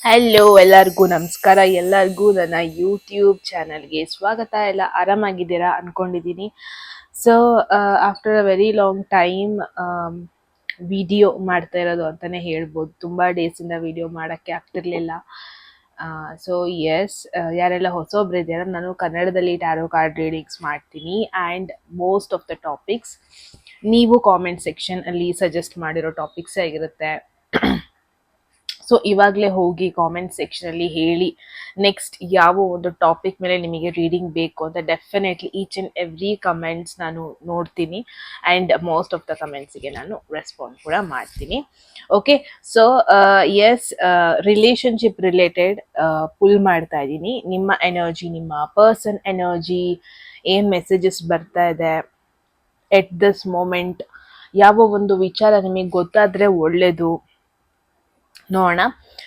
Hello, ಎಲ್ಲರಿಗೂ ನಮಸ್ಕಾರ. ಎಲ್ಲರಿಗೂ ನನ್ನ ಯೂಟ್ಯೂಬ್ ಚಾನಲ್ಗೆ ಸ್ವಾಗತ. ಎಲ್ಲ ಆರಾಮಾಗಿದ್ದೀರಾ ಅನ್ಕೊಂಡಿದ್ದೀನಿ. So after a very long time video ಮಾಡ್ತಾ ಇರೋದು ಅಂತಾನೆ ಹೇಳ್ಬೋದು. ತುಂಬ ಡೇಸಿಂದ ವಿಡಿಯೋ ಮಾಡೋಕ್ಕೆ ಆಗ್ತಿರ್ಲಿಲ್ಲ. ಸೊ ಎಸ್, ಯಾರೆಲ್ಲ ಹೊಸೊಬ್ರಿದ್ದೀರ, ನಾನು ಕನ್ನಡದಲ್ಲಿ ಟ್ಯಾರೋ ಕಾರ್ಡ್ ರೀಡಿಂಗ್ಸ್ ಮಾಡ್ತೀನಿ. And most of the topics ನೀವು ಕಾಮೆಂಟ್ ಸೆಕ್ಷನ್ ಅಲ್ಲಿ ಸಜೆಸ್ಟ್ ಮಾಡಿರೋ ಟಾಪಿಕ್ಸೇ ಆಗಿರುತ್ತೆ. ಸೊ ಇವಾಗಲೇ ಹೋಗಿ ಕಾಮೆಂಟ್ ಸೆಕ್ಷನಲ್ಲಿ ಹೇಳಿ ನೆಕ್ಸ್ಟ್ ಯಾವ ಒಂದು ಟಾಪಿಕ್ ಮೇಲೆ ನಿಮಗೆ ರೀಡಿಂಗ್ ಬೇಕು ಅಂತ. Definitely each and every comments ನಾನು ನೋಡ್ತೀನಿ ಆ್ಯಂಡ್ ಮೋಸ್ಟ್ ಆಫ್ ದ ಕಮೆಂಟ್ಸಿಗೆ ನಾನು ರೆಸ್ಪಾಂಡ್ ಕೂಡ ಮಾಡ್ತೀನಿ. Okay, so yes, relationship related pull ಮಾಡ್ತಾ ಇದ್ದೀನಿ. ನಿಮ್ಮ ಎನರ್ಜಿ, ನಿಮ್ಮ ಪರ್ಸನ್ ಎನರ್ಜಿ, ಏನು ಮೆಸೇಜಸ್ ಬರ್ತಾ ಇದೆ ಎಟ್ ದಿಸ್ ಮೂಮೆಂಟ್, ಯಾವ ಒಂದು ವಿಚಾರ ನಿಮಗೆ ಗೊತ್ತಾದರೆ ಒಳ್ಳೆಯದು ನೋಡೋಣ.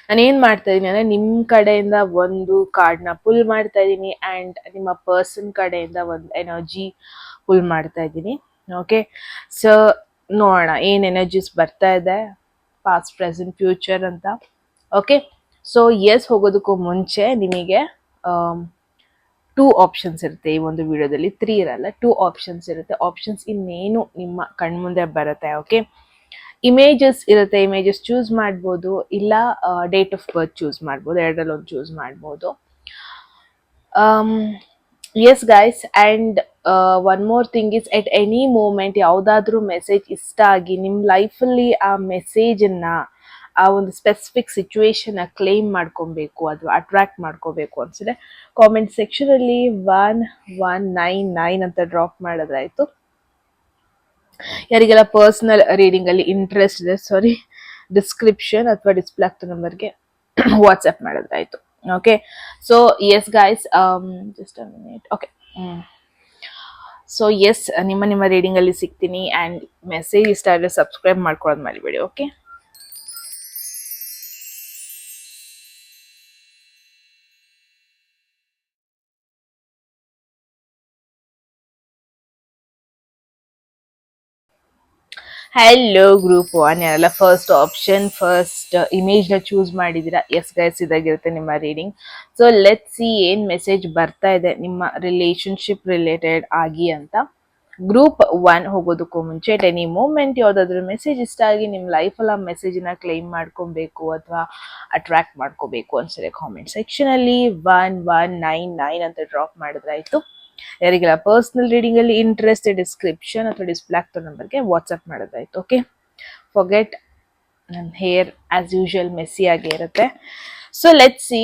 ನಾನೇನು ಮಾಡ್ತಾ ಇದ್ದೀನಿ ಅಂದರೆ, ನಿಮ್ಮ ಕಡೆಯಿಂದ ಒಂದು ಕಾರ್ಡ್ನ ಪುಲ್ ಮಾಡ್ತಾ ಇದ್ದೀನಿ ಆ್ಯಂಡ್ ನಿಮ್ಮ ಪರ್ಸನ್ ಕಡೆಯಿಂದ ಒಂದು ಎನರ್ಜಿ ಪುಲ್ ಮಾಡ್ತಾ ಇದ್ದೀನಿ. ಓಕೆ, ಸೊ ನೋಡೋಣ ಏನು ಎನರ್ಜೀಸ್ ಬರ್ತಾ ಇದೆ, ಪಾಸ್ಟ್, ಪ್ರೆಸೆಂಟ್, ಫ್ಯೂಚರ್ ಅಂತ. ಓಕೆ, ಸೊ ಎಸ್, ಹೋಗೋದಕ್ಕೂ ಮುಂಚೆ ನಿಮಗೆ 2 ಆಪ್ಷನ್ಸ್ ಇರುತ್ತೆ ಈ ಒಂದು ವಿಡಿಯೋದಲ್ಲಿ. 3 ಇರಲ್ಲ, 2 ಆಪ್ಷನ್ಸ್ ಇರುತ್ತೆ. ಆಪ್ಷನ್ಸ್ ಇನ್ನೇನು ನಿಮ್ಮ ಕಣ್ಮುಂದೆ ಬರುತ್ತೆ. ಓಕೆ, ಇಮೇಜಸ್ ಇರುತ್ತೆ, ಇಮೇಜಸ್ ಚೂಸ್ ಮಾಡ್ಬೋದು, ಇಲ್ಲ ಡೇಟ್ ಆಫ್ ಬರ್ತ್ ಚೂಸ್ ಮಾಡ್ಬೋದು, ಎರಡರಲ್ಲಿ ಒಂದು ಚೂಸ್ ಮಾಡ್ಬೋದು. Yes guys, and one more thing is, at any moment ಯಾವುದಾದ್ರೂ ಮೆಸೇಜ್ ಇಷ್ಟ ಆಗಿ ನಿಮ್ಮ ಲೈಫಲ್ಲಿ ಆ ಮೆಸೇಜನ್ನು, ಆ ಒಂದು ಸ್ಪೆಸಿಫಿಕ್ ಸಿಚುವೇಶನ್ನ ಕ್ಲೇಮ್ ಮಾಡ್ಕೊಬೇಕು ಅಥವಾ ಅಟ್ರಾಕ್ಟ್ ಮಾಡ್ಕೋಬೇಕು ಅನ್ಸಿದ್ರೆ ಕಾಮೆಂಟ್ ಸೆಕ್ಷನಲ್ಲಿ 1199 ಅಂತ ಡ್ರಾಪ್ ಮಾಡಿದ್ರಾಯ್ತು. ಯಾರಿಗೆಲ್ಲ ಪರ್ಸನಲ್ ರೀಡಿಂಗ್ ಅಲ್ಲಿ ಇಂಟ್ರೆಸ್ಟ್ ಇದೆ, ಡಿಸ್ಕ್ರಿಪ್ಷನ್ ಅಥವಾ ಡಿಸ್ಪ್ಲೇ ಆಗ್ತಾ ನಂಬರ್ಗೆ ವಾಟ್ಸ್ಆ್ಯಪ್ ಮಾಡಿದ್ರಾಯ್ತು. Okay, so yes guys, just a minute. Okay, so yes, ನಿಮ್ಮ ರೀಡಿಂಗ್ ಅಲ್ಲಿ ಸಿಗ್ತೀನಿ. ಆ್ಯಂಡ್ ಮೆಸೇಜ್ ಇಷ್ಟ ಆದರೆ ಸಬ್ಸ್ಕ್ರೈಬ್ ಮಾಡ್ಕೊಳ್ಳೋದು ಮರಿಬೇಡಿ. ಓಕೆ, ಹಲೋ ಗ್ರೂಪ್ 1, ಯಾರೆಲ್ಲ ಫಸ್ಟ್ ಆಪ್ಷನ್, ಫಸ್ಟ್ ಇಮೇಜ್ನ ಚೂಸ್ ಮಾಡಿದ್ದೀರಾ, ಎಸ್ ಗೈಸ್, ಇದಾಗಿರುತ್ತೆ ನಿಮ್ಮ ರೀಡಿಂಗ್. ಸೊ ಲೆಟ್ ಸಿ ಏನು ಮೆಸೇಜ್ ಬರ್ತಾ ಇದೆ ನಿಮ್ಮ ರಿಲೇಷನ್ಶಿಪ್ ರಿಲೇಟೆಡ್ ಆಗಿ ಅಂತ. ಗ್ರೂಪ್ 1 ಹೋಗೋದಕ್ಕೂ ಮುಂಚೆ ಎಟ್ ಎನಿ ಮೂಮೆಂಟ್ ಯಾವುದಾದ್ರೂ ಮೆಸೇಜ್ ಇಷ್ಟ ಆಗಿ ನಿಮ್ಮ ಲೈಫಲ್ಲಿ ಆ ಮೆಸೇಜನ್ನ ಕ್ಲೈಮ್ ಮಾಡ್ಕೊಬೇಕು ಅಥವಾ ಅಟ್ರಾಕ್ಟ್ ಮಾಡ್ಕೋಬೇಕು ಅನ್ಸಿದ್ರೆ ಕಾಮೆಂಟ್ ಸೆಕ್ಷನಲ್ಲಿ 1199 ಅಂತ ಡ್ರಾಪ್ ಮಾಡಿದ್ರಾಯ್ತು. ಯಾರಿಗೆಲ್ಲ ಪರ್ಸನಲ್ ರೀಡಿಂಗ್ ಅಲ್ಲಿ ಇಂಟ್ರೆಸ್ಟ್, ಡಿಸ್ಕ್ರಿಪ್ಷನ್ ಅಥವಾ ಡಿಸ್ಪ್ಲೇ ಆಗ್ತಾ ನಂಬರ್ಗೆ ವಾಟ್ಸ್ಆ್ಯಪ್ ಮಾಡೋದಾಯ್ತು. ಓಕೆ, ಫಾರ್ಗೆಟ್, ನನ್ನ ಹೇರ್ ಆಸ್ ಯೂಶುವಲ್ ಮೆಸ್ಸಿ ಆಗೇ ಇರುತ್ತೆ. ಸೊ ಲೆಟ್ ಸಿ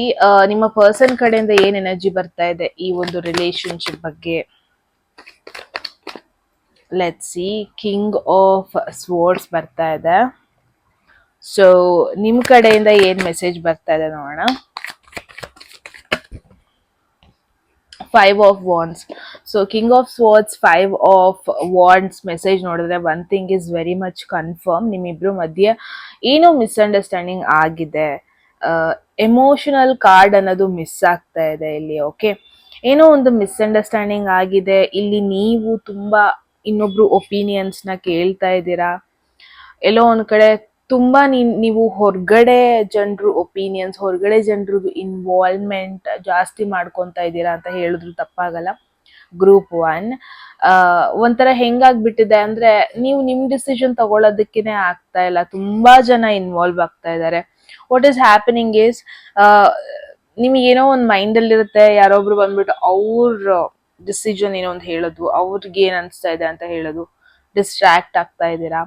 ನಿಮ್ಮ ಪರ್ಸನ್ ಕಡೆಯಿಂದ ಏನು ಎನರ್ಜಿ ಬರ್ತಾ ಇದೆ ಈ ಒಂದು ರಿಲೇಶನ್ಶಿಪ್ ಬಗ್ಗೆ. ಲೆಟ್ ಸಿ, ಕಿಂಗ್ ಆಫ್ ಸ್ವೋರ್ಡ್ಸ್ ಬರ್ತಾ ಇದೆ. ಸೊ ನಿಮ್ಮ ಕಡೆಯಿಂದ ಏನು ಮೆಸೇಜ್ ಬರ್ತಾ ಇದೆ ನೋಡೋಣ. 5 of wands. So king of swords, 5 of wands message ನೋಡಿದ್ರೆ one thing is very much confirm. ನಿಮ್ಮಿಬ್ರು ಮಧ್ಯೆ ಏನೋ ಮಿಸ್ಅಂಡರ್ಸ್ಟ್ಯಾಂಡಿಂಗ್ ಆಗಿದೆ. ಎಮೋಷನಲ್ ಕಾರ್ಡ್ ಅನ್ನೋದು ಮಿಸ್ ಆಗ್ತಾ ಇದೆ ಇಲ್ಲಿ. ಓಕೆ, ಏನೋ ಒಂದು ಮಿಸ್ಅಂಡರ್ಸ್ಟ್ಯಾಂಡಿಂಗ್ ಆಗಿದೆ ಇಲ್ಲಿ. ನೀವು ತುಂಬಾ ಇನ್ನೊಬ್ರು ಒಪಿನಿಯನ್ಸ್ನ ಕೇಳ್ತಾ ಇದ್ದೀರಾ. ಎಲ್ಲೋ ಒಂದ್ ಕಡೆ ತುಂಬಾ ನೀವು ಹೊರಗಡೆ ಜನರು ಒಪಿನಿಯನ್ಸ್, ಹೊರಗಡೆ ಜನರದು ಇನ್ವಾಲ್ವ್ಮೆಂಟ್ ಜಾಸ್ತಿ ಮಾಡ್ಕೊತಾ ಇದ್ದೀರಾ ಅಂತ ಹೇಳಿದ್ರು ತಪ್ಪಾಗಲ್ಲ. ಗ್ರೂಪ್ 1 ಒಂಥರ ಹೆಂಗಾಗ್ಬಿಟ್ಟಿದೆ ಅಂದ್ರೆ, ನೀವು ನಿಮ್ ಡಿಸಿಷನ್ ತಗೊಳ್ಳೋದಕ್ಕೇನೆ ಆಗ್ತಾ ಇಲ್ಲ. ತುಂಬಾ ಜನ ಇನ್ವಾಲ್ವ್ ಆಗ್ತಾ ಇದ್ದಾರೆ. ವಾಟ್ ಈಸ್ ಹ್ಯಾಪನಿಂಗ್ ಈಸ್, ನಿಮಗೆ ಏನೋ ಒಂದು ಮೈಂಡ್ ಅಲ್ಲಿ ಇರುತ್ತೆ, ಯಾರೊಬ್ರು ಬಂದ್ಬಿಟ್ಟು ಅವ್ರ ಡಿಸಿಷನ್ ಏನೋ ಒಂದು ಹೇಳೋದು, ಅವ್ರಿಗೆ ಏನ್ ಅನ್ಸ್ತಾ ಇದೆ ಅಂತ ಹೇಳೋದು, ಡಿಸ್ಟ್ರಾಕ್ಟ್ ಆಗ್ತಾ ಇದ್ದೀರಾ.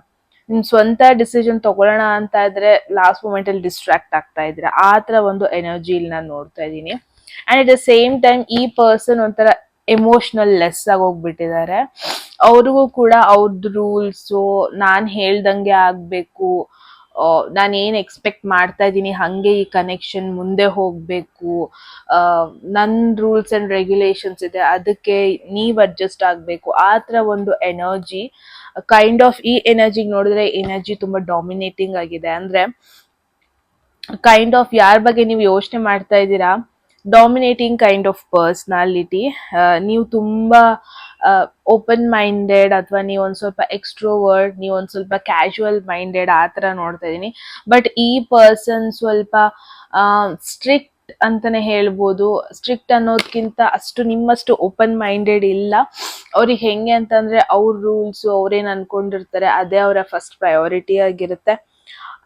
ನಿಮ್ ಸ್ವಂತ ಡಿಸಿಷನ್ ತಗೊಳ್ಳೋಣ ಅಂತ ಇದ್ರೆ ಲಾಸ್ಟ್ ಮೂಮೆಂಟ್ ಅಲ್ಲಿ ಡಿಸ್ಟ್ರಾಕ್ಟ್ ಆಗ್ತಾ ಇದ್ದೀರಾ. ಆ ತರ ಒಂದು ಎನರ್ಜಿ ಇಲ್ಲಿ ನಾನು ನೋಡ್ತಾ ಇದ್ದೀನಿ. And at the same time ಈ ಪರ್ಸನ್ ಒಂಥರ ಎಮೋಷನಲ್ ಲೆಸ್ ಆಗಿ ಹೋಗ್ಬಿಟ್ಟಿದ್ದಾರೆ. ಅವ್ರಿಗೂ ಕೂಡ ಅವ್ರದ್ದು ರೂಲ್ಸು, ನಾನ್ ಹೇಳ್ದಂಗೆ ಆಗ್ಬೇಕು, ನಾನು ಏನ್ ಎಕ್ಸ್ಪೆಕ್ಟ್ ಮಾಡ್ತಾ ಇದ್ದೀನಿ ಹಂಗೆ ಈ ಕನೆಕ್ಷನ್ ಮುಂದೆ ಹೋಗ್ಬೇಕು, ನನ್ನ ರೂಲ್ಸ್ ಅಂಡ್ ರೆಗ್ಯುಲೇಷನ್ಸ್ ಇದೆ ಅದಕ್ಕೆ ನೀವ್ ಅಡ್ಜಸ್ಟ್ ಆಗ್ಬೇಕು, ಆ ತರ ಒಂದು ಎನರ್ಜಿ ಕೈಂಡ್ ಆಫ್. ಈ ಎನರ್ಜಿ ನೋಡಿದ್ರೆ ಎನರ್ಜಿ ತುಂಬಾ ಡಾಮಿನೇಟಿಂಗ್ ಆಗಿದೆ. ಅಂದ್ರೆ ಕೈಂಡ್ ಆಫ್ ಯಾರ ಬಗ್ಗೆ ನೀವು ಯೋಚನೆ ಮಾಡ್ತಾ ಇದ್ದೀರಾ, ಡಾಮಿನೇಟಿಂಗ್ ಕೈಂಡ್ ಆಫ್ ಪರ್ಸ್ನಾಲಿಟಿ. ನೀವು ತುಂಬಾ ಓಪನ್ ಮೈಂಡೆಡ್, ಅಥವಾ ನೀವು ಒಂದ್ ಸ್ವಲ್ಪ ಎಕ್ಸ್ಟ್ರೋವರ್ಡ್, ನೀವು ಒಂದ್ ಸ್ವಲ್ಪ ಕ್ಯಾಶುವಲ್ ಮೈಂಡೆಡ್, ಆ ತರ ನೋಡ್ತಾ ಇದೀನಿ. ಬಟ್ ಈ ಪರ್ಸನ್ ಸ್ವಲ್ಪ ಸ್ಟ್ರಿಕ್ಟ್ ಅಂತಾನೆ ಹೇಳ್ಬೋದು. ಸ್ಟ್ರಿಕ್ಟ್ ಅನ್ನೋದಕ್ಕಿಂತ ಅಷ್ಟು ನಿಮ್ಮಷ್ಟು ಓಪನ್ ಮೈಂಡೆಡ್ ಇಲ್ಲ. ಅವ್ರಿಗೆ ಹೆಂಗೆ ಅಂತಂದ್ರೆ ಅವ್ರ ರೂಲ್ಸ್ ಅವ್ರೇನ್ ಅನ್ಕೊಂಡಿರ್ತಾರೆ ಅದೇ ಅವರ ಫಸ್ಟ್ ಪ್ರಯಾರಿಟಿ ಆಗಿರುತ್ತೆ.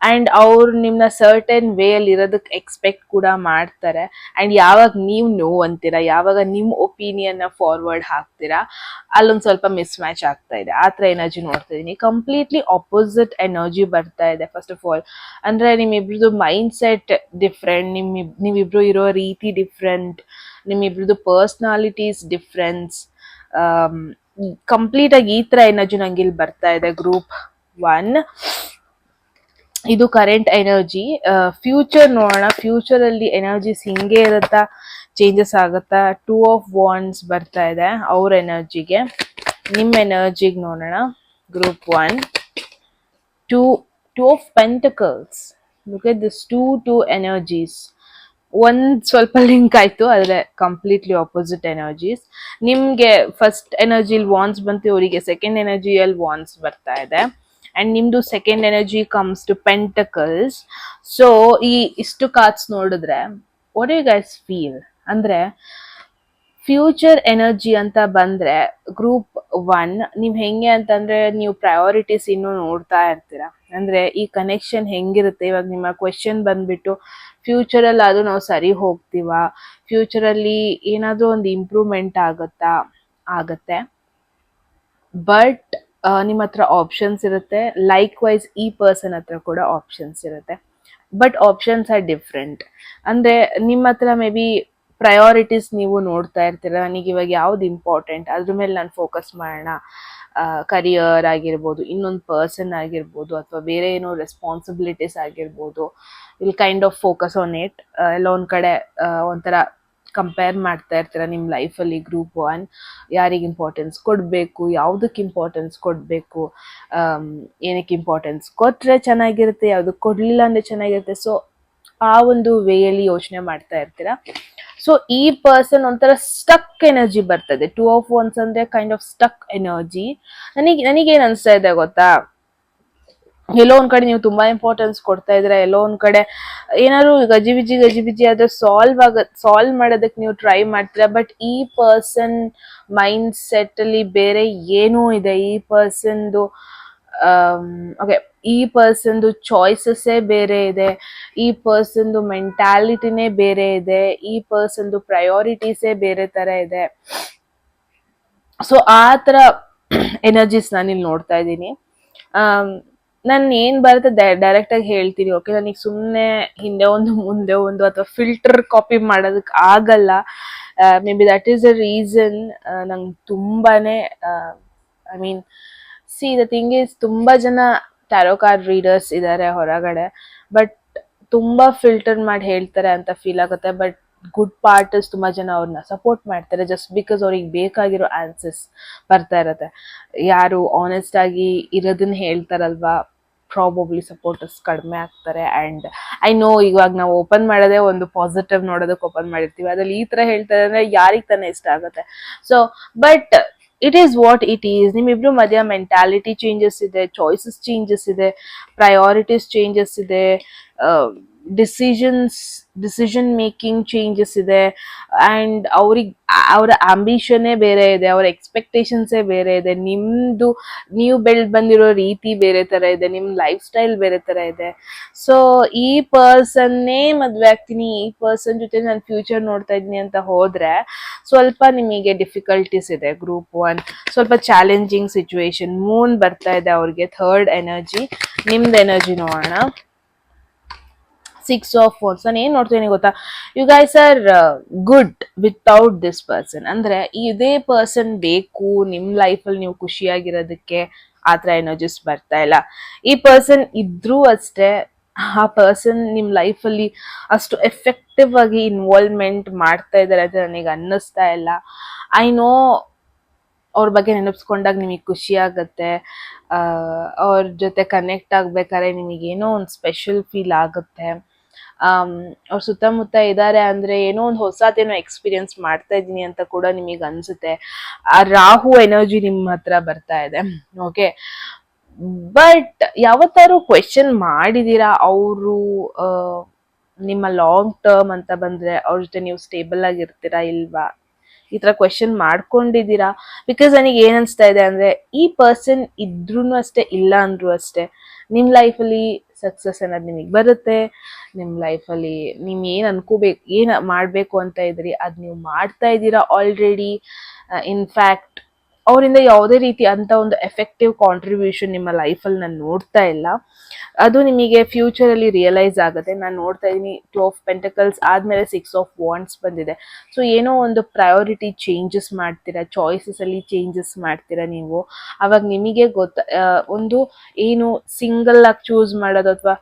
ಅಂಡ್ ಅವ್ರು ನಿಮ್ನ ಸರ್ಟನ್ ವೇ ಅಲ್ಲಿ ಇರೋದಕ್ಕೆ ಎಕ್ಸ್ಪೆಕ್ಟ್ ಕೂಡ ಮಾಡ್ತಾರೆ. ಅಂಡ್ ಯಾವಾಗ ನೀವು ನೋ ಅಂತೀರಾ, ಯಾವಾಗ ನಿಮ್ ಒಪಿನಿಯನ್ ಫಾರ್ವರ್ಡ್ ಹಾಕ್ತೀರಾ, ಅಲ್ಲೊಂದ್ ಸ್ವಲ್ಪ ಮಿಸ್ ಮ್ಯಾಚ್ ಆಗ್ತಾ ಇದೆ. ಆ ತರ ಎನರ್ಜಿ ನೋಡ್ತಾ ಇದೀನಿ. ಕಂಪ್ಲೀಟ್ಲಿ ಆಪೋಸಿಟ್ ಎನರ್ಜಿ ಬರ್ತಾ ಇದೆ. ಫಸ್ಟ್ ಆಫ್ ಆಲ್ ಅಂದ್ರೆ ನಿಮ್ಮಿಬ್ರದ್ದು ಮೈಂಡ್ ಸೆಟ್ ಡಿಫ್ರೆಂಟ್, ನೀವಿಬ್ರು ಇರೋ ರೀತಿ ಡಿಫ್ರೆಂಟ್, ನಿಮ್ಮಿಬ್ರದ್ದು ಪರ್ಸ್ನಾಲಿಟೀಸ್ ಡಿಫ್ರೆನ್ಸ್. ಕಂಪ್ಲೀಟ್ ಆಗಿ ಈ ತರ ಎನರ್ಜಿ ನಂಗೆ ಇಲ್ಲಿ ಬರ್ತಾ ಇದೆ ಗ್ರೂಪ್ 1. ಇದು ಕರೆಂಟ್ ಎನರ್ಜಿ. ಫ್ಯೂಚರ್ ನೋಡೋಣ. ಫ್ಯೂಚರ್ ಅಲ್ಲಿ ಎನರ್ಜಿಸ್ ಹಿಂಗೆ ಇರುತ್ತಾ, ಚೇಂಜಸ್ ಆಗುತ್ತಾ? 2 ಆಫ್ ವಾಂಡ್ಸ್ ಬರ್ತಾ ಇದೆ ಅವ್ರ ಎನರ್ಜಿಗೆ. ನಿಮ್ಮ ಎನರ್ಜಿಗೆ ನೋಡೋಣ. Group 1 2 of pentacles. Look at this 2 energies. ಒಂದ್ ಸ್ವಲ್ಪ ಲಿಂಕ್ ಆಯ್ತು, ಆದ್ರೆ ಕಂಪ್ಲೀಟ್ಲಿ ಆಪೋಸಿಟ್ ಎನರ್ಜೀಸ್. ನಿಮ್ಗೆ ಫಸ್ಟ್ ಎನರ್ಜಿಲಿ ವಾನ್ಸ್ ಬಂತು, ಇವರಿಗೆ ಸೆಕೆಂಡ್ ಎನರ್ಜಿಯಲ್ಲಿ ವಾನ್ಸ್ ಬರ್ತಾ ಇದೆ. ಅಂಡ್ ನಿಮ್ದು second energy comes to pentacles. So ಈ ಇಷ್ಟು ಕಾರ್ಡ್ಸ್ ನೋಡಿದ್ರೆ ವಾಟ್ ಯು ಗೈಸ್ ಫೀಲ್ ಅಂದ್ರೆ, ಫ್ಯೂಚರ್ ಎನರ್ಜಿ ಅಂತ ಬಂದ್ರೆ ಗ್ರೂಪ್ 1 ನೀವ್ ಹೆಂಗೆ ಅಂತಂದ್ರೆ, ನೀವು ಪ್ರಯಾರಿಟೀಸ್ ಇನ್ನು ನೋಡ್ತಾ ಇರ್ತೀರಾ. ಅಂದ್ರೆ ಈ ಕನೆಕ್ಷನ್ ಹೆಂಗಿರುತ್ತೆ. ಇವಾಗ ನಿಮ್ಮ ಕ್ವೆಶನ್ ಬಂದ್ಬಿಟ್ಟು ಫ್ಯೂಚರ್ ಅಲ್ಲಿ ಅದು ನಾವು ಸರಿ ಹೋಗ್ತೀವಾ, ಫ್ಯೂಚರ್ ಅಲ್ಲಿ ಏನಾದ್ರೂ ಒಂದು ಇಂಪ್ರೂವ್ಮೆಂಟ್ ಆಗತ್ತೆ. ಬಟ್ ನಿಮ್ಮ ಹತ್ರ ಆಪ್ಷನ್ಸ್ ಇರುತ್ತೆ. ಲೈಕ್ ವೈಸ್ ಈ ಪರ್ಸನ್ ಹತ್ರ ಕೂಡ ಆಪ್ಷನ್ಸ್ ಇರುತ್ತೆ. But options are different. ಅಂದ್ರೆ ನಿಮ್ಮ ಹತ್ರ ಮೇ ಬಿ ಪ್ರಯಾರಿಟೀಸ್ ನೀವು ನೋಡ್ತಾ ಇರ್ತೀರ. ನನಗೆ ಇವಾಗ ಯಾವ್ದು ಇಂಪಾರ್ಟೆಂಟ್, ಅದ್ರ ಮೇಲೆ ನಾನು ಫೋಕಸ್ ಮಾಡೋಣ. ಕರಿಯರ್ ಆಗಿರ್ಬೋದು, ಇನ್ನೊಂದು ಪರ್ಸನ್ ಆಗಿರ್ಬೋದು, ಅಥವಾ ಬೇರೆ ಏನೋ ರೆಸ್ಪಾನ್ಸಿಬಿಲಿಟೀಸ್ ಆಗಿರ್ಬೋದು. Will kind of focus on it. ಎಲ್ಲ ಒಂದ್ ಕಡೆ ಒಂಥರ ಕಂಪೇರ್ ಮಾಡ್ತಾ ಇರ್ತೀರ ನಿಮ್ಮ ಲೈಫಲ್ಲಿ. ಗ್ರೂಪ್ 1 ಯಾರಿಗೆ ಇಂಪಾರ್ಟೆನ್ಸ್ ಕೊಡಬೇಕು, ಯಾವುದಕ್ಕೆ ಇಂಪಾರ್ಟೆನ್ಸ್ ಕೊಡಬೇಕು, ಏನಕ್ಕೆ ಇಂಪಾರ್ಟೆನ್ಸ್ ಕೊಟ್ಟರೆ ಚೆನ್ನಾಗಿರುತ್ತೆ, ಯಾವುದಕ್ಕೆ ಕೊಡಲಿಲ್ಲ ಅಂದರೆ ಚೆನ್ನಾಗಿರುತ್ತೆ. ಸೊ ಆ ಒಂದು ವೇಯಲ್ಲಿ ಯೋಚನೆ ಮಾಡ್ತಾ ಇರ್ತೀರಾ. ಸೊ ಈ ಪರ್ಸನ್ ಒಂಥರ ಸ್ಟಕ್ ಎನರ್ಜಿ ಬರ್ತದೆ. 2 ಆಫ್ ವಾಂಡ್ಸ್ ಅಂದ್ರೆ ಕೈಂಡ್ ಆಫ್ ಸ್ಟಕ್ ಎನರ್ಜಿ. ನನಗೇನು ಅನಿಸ್ತಾ ಇದೆ ಗೊತ್ತಾ, ಎಲ್ಲೋ ಒಂದ್ ಕಡೆ ನೀವು ತುಂಬಾ ಇಂಪಾರ್ಟೆನ್ಸ್ ಕೊಡ್ತಾ ಇದ್ರೆ, ಎಲ್ಲೋ ಒಂದ್ ಕಡೆ ಏನಾದ್ರು ಗಜಿಬಿಜಿ ಆದ್ರೆ ಸಾಲ್ವ್ ಮಾಡೋದಕ್ಕೆ ನೀವು ಟ್ರೈ ಮಾಡ್ತೀರಾ. ಬಟ್ ಈ ಪರ್ಸನ್ ಮೈಂಡ್ ಸೆಟ್ ಅಲ್ಲಿ ಬೇರೆ ಏನೋ ಇದೆ. ಈ ಪರ್ಸನ್ದು ಈ ಪರ್ಸನ್ದು ಚಾಯ್ಸಸ್ಸೇ ಬೇರೆ ಇದೆ. ಈ ಪರ್ಸನ್ದು ಮೆಂಟ್ಯಾಲಿಟಿನೇ ಬೇರೆ ಇದೆ. ಈ ಪರ್ಸನ್ದು ಪ್ರಯಾರಿಟೀಸೇ ಬೇರೆ ತರ ಇದೆ. ಸೊ ಆ ತರ ಎನರ್ಜೀಸ್ ನಾನಿಲ್ಲಿ ನೋಡ್ತಾ ಇದ್ದೀನಿ. ನಾನು ಏನ್ ಬರುತ್ತೆ ಡೈರೆಕ್ಟ್ ಆಗಿ ಹೇಳ್ತೀನಿ. ಓಕೆ, ನನಗೆ ಸುಮ್ಮನೆ ಹಿಂದೆ ಒಂದು ಮುಂದೆ ಒಂದು ಅಥವಾ ಫಿಲ್ಟರ್ ಕಾಪಿ ಮಾಡೋದಕ್ಕೆ ಆಗಲ್ಲ. May be that is the reason ನಂಗೆ ತುಂಬಾನೇ I mean the thing is, ತುಂಬಾ ಜನ ಟ್ಯಾರೋ ಕಾರ್ಡ್ ರೀಡರ್ಸ್ ಇದ್ದಾರೆ ಹೊರಗಡೆ, ಬಟ್ ತುಂಬಾ ಫಿಲ್ಟರ್ ಮಾಡಿ ಹೇಳ್ತಾರೆ ಅಂತ ಫೀಲ್ ಆಗುತ್ತೆ. ಬಟ್ ಗುಡ್ ಪಾರ್ಟರ್ಸ್ ತುಂಬಾ ಜನ ಅವ್ರನ್ನ ಸಪೋರ್ಟ್ ಮಾಡ್ತಾರೆ, ಜಸ್ಟ್ ಬಿಕಾಸ್ ಅವ್ರಿಗೆ ಬೇಕಾಗಿರೋ ಆನ್ಸರ್ಸ್ ಬರ್ತಾ ಇರತ್ತೆ. ಯಾರು ಆನೆಸ್ಟ್ ಆಗಿ ಇರೋದನ್ನ ಹೇಳ್ತಾರಲ್ವಾ, ಪ್ರಾಬಬ್ಲಿ ಸಪೋರ್ಟರ್ಸ್ ಕಡಿಮೆ ಆಗ್ತಾರೆ. ಅಂಡ್ ಐ ನೋ ಇವಾಗ ನಾವು ಓಪನ್ ಮಾಡೋದೇ ಒಂದು ಪಾಸಿಟಿವ್ ನೋಡೋದಕ್ಕೆ ಓಪನ್ ಮಾಡಿರ್ತೀವಿ, ಅದ್ರಲ್ಲಿ ಈ ತರ ಹೇಳ್ತಾರೆ ಅಂದ್ರೆ ಯಾರಿಗೆ ತಾನೇ ಇಷ್ಟ ಆಗುತ್ತೆ. So but it is what it is. ನಿಮ್ಮಿಬ್ರು ಮಧ್ಯ ಮೆಂಟ್ಯಾಲಿಟಿ ಚೇಂಜಸ್ ಇದೆ, ಚಾಯ್ಸಸ್ ಚೇಂಜಸ್ ಇದೆ, ಪ್ರಯಾರಿಟೀಸ್ ಚೇಂಜಸ್ ಇದೆ, ಡಿಸಿಷನ್ ಮೇಕಿಂಗ್ ಚೇಂಜಸ್ ಇದೆ. ಅಂಡ್ ಅವರ ಆಂಬಿಷನ್ನೇ ಬೇರೆ ಇದೆ, ಅವರ ಎಕ್ಸ್ಪೆಕ್ಟೇಷನ್ಸೇ ಬೇರೆ ಇದೆ. ನೀವು ಬೆಳೆದ್ ಬಂದಿರೋ ರೀತಿ ಬೇರೆ ತರ ಇದೆ, ನಿಮ್ ಲೈಫ್ ಸ್ಟೈಲ್ ಬೇರೆ ತರ ಇದೆ. ಸೊ ಈ ಪರ್ಸನ್ನೇ ಮದ್ವೆ ಆಗ್ತೀನಿ, ಈ ಪರ್ಸನ್ ಜೊತೆ ನಾನು ಫ್ಯೂಚರ್ ನೋಡ್ತಾ ಇದ್ದೀನಿ ಅಂತ ಹೋದ್ರೆ ಸ್ವಲ್ಪ ನಿಮಗೆ ಡಿಫಿಕಲ್ಟೀಸ್ ಇದೆ. ಗ್ರೂಪ್ 1 ಸ್ವಲ್ಪ ಚಾಲೆಂಜಿಂಗ್ ಸಿಚುವೇಶನ್. ಮೂನ್ ಬರ್ತಾ ಇದೆ ಅವ್ರಿಗೆ, ಥರ್ಡ್ ಎನರ್ಜಿ. ನಿಮ್ದು ಎನರ್ಜಿ ನೋಡೋಣ. 6 ಆಫ್ ವಾಂಡ್ಸ್. ನಾನು ಏನ್ ನೋಡ್ತೀನಿ ಗೊತ್ತಾ, you guys are good without this person. ಅಂದ್ರೆ ಇದೇ ಪರ್ಸನ್ ಬೇಕು ನಿಮ್ ಲೈಫಲ್ಲಿ ನೀವು ಖುಷಿಯಾಗಿರೋದಕ್ಕೆ. ಆತರ ಎನರ್ಜಿಸ್ ಬರ್ತಾ ಇಲ್ಲ. ಈ ಪರ್ಸನ್ ಇದ್ರೂ ಅಷ್ಟೇ, ಆ ಪರ್ಸನ್ ನಿಮ್ ಲೈಫಲ್ಲಿ ಅಷ್ಟು ಎಫೆಕ್ಟಿವ್ ಆಗಿ ಇನ್ವಾಲ್ವ್ಮೆಂಟ್ ಮಾಡ್ತಾ ಇದಾರೆ ಅಂತ ನನಗೆ ಅನ್ನಿಸ್ತಾ ಇಲ್ಲ. ಐ ನೋ ಅವ್ರ ಬಗ್ಗೆ ನೆನಪಿಸ್ಕೊಂಡಾಗ ನಿಮಗೆ ಖುಷಿ ಆಗತ್ತೆ. ಅವ್ರ ಜೊತೆ ಕನೆಕ್ಟ್ ಆಗ್ಬೇಕಾದ್ರೆ ನಿಮಗೇನೋ ಒಂದು ಸ್ಪೆಷಲ್ ಫೀಲ್ ಆಗುತ್ತೆ. ಅವ್ರ ಸುತ್ತಮುತ್ತ ಇದ್ದಾರೆ ಅಂದ್ರೆ ಏನೋ ಒಂದು ಹೊಸದೇನೋ ಎಕ್ಸ್ಪೀರಿಯನ್ಸ್ ಮಾಡ್ತಾ ಇದ್ದೀನಿ ಅಂತ ಕೂಡ ನಿಮಗೆ ಅನ್ಸುತ್ತೆ. ಆ ರಾಹು ಎನರ್ಜಿ ನಿಮ್ಮ ಹತ್ರ ಬರ್ತಾ ಇದೆ. ಓಕೆ, ಬಟ್ ಯಾವತ್ತಾರು ಕ್ವೆಶನ್ ಮಾಡಿದೀರಾ ಅವರು ನಿಮ್ಮ ಲಾಂಗ್ ಟರ್ಮ್ ಅಂತ ಬಂದರೆ ಅವ್ರ ಜೊತೆ ನೀವು ಸ್ಟೇಬಲ್ ಆಗಿರ್ತೀರಾ ಇಲ್ವಾ, ಈ ಥರ ಕ್ವೆಶನ್ ಮಾಡ್ಕೊಂಡಿದ್ದೀರಾ. ಬಿಕಾಸ್ ನನಗೆ ಏನು ಅನಿಸ್ತಾ ಇದೆ ಅಂದರೆ, ಈ ಪರ್ಸನ್ ಇದ್ರೂ ಅಷ್ಟೇ ಇಲ್ಲ ಅಂದರೂ ಅಷ್ಟೇ ನಿಮ್ಮ ಲೈಫಲ್ಲಿ ಸಕ್ಸಸ್ ಅನ್ನೋದು ನಿಮಗೆ ಬರುತ್ತೆ. ನಿಮ್ಮ ಲೈಫಲ್ಲಿ ನೀವು ಏನು ಅನ್ಕೋಬೇಕು, ಏನು ಮಾಡಬೇಕು ಅಂತ ಇದ್ರಿ ಅದು ನೀವು ಮಾಡ್ತಾ ಇದ್ದೀರಾ ಆಲ್ರೆಡಿ. ಇನ್ಫ್ಯಾಕ್ಟ್ ಅವರಿಂದ ಯಾವುದೇ ರೀತಿ ಅಂತ ಒಂದು ಎಫೆಕ್ಟಿವ್ ಕಾಂಟ್ರಿಬ್ಯೂಷನ್ ನಿಮ್ಮ ಲೈಫಲ್ಲಿ ನಾನು ನೋಡ್ತಾ ಇಲ್ಲ. ಅದು ನಿಮಗೆ ಫ್ಯೂಚರಲ್ಲಿ ರಿಯಲೈಸ್ ಆಗುತ್ತೆ. ನಾನು ನೋಡ್ತಾ ಇದ್ದೀನಿ 2 ಆಫ್ ಪೆಂಟಕಲ್ಸ್ ಆದಮೇಲೆ 6 ಆಫ್ ವಾಂಡ್ಸ್ ಬಂದಿದೆ. ಸೊ ಏನೋ ಒಂದು ಪ್ರಯಾರಿಟಿ ಚೇಂಜಸ್ ಮಾಡ್ತೀರಾ, ಚಾಯ್ಸಸಲ್ಲಿ ಚೇಂಜಸ್ ಮಾಡ್ತೀರಾ ನೀವು. ಆವಾಗ ನಿಮಗೆ ಒಂದು ಏನು ಸಿಂಗಲ್ ಆಗಿ ಚೂಸ್ ಮಾಡೋದು ಅಥವಾ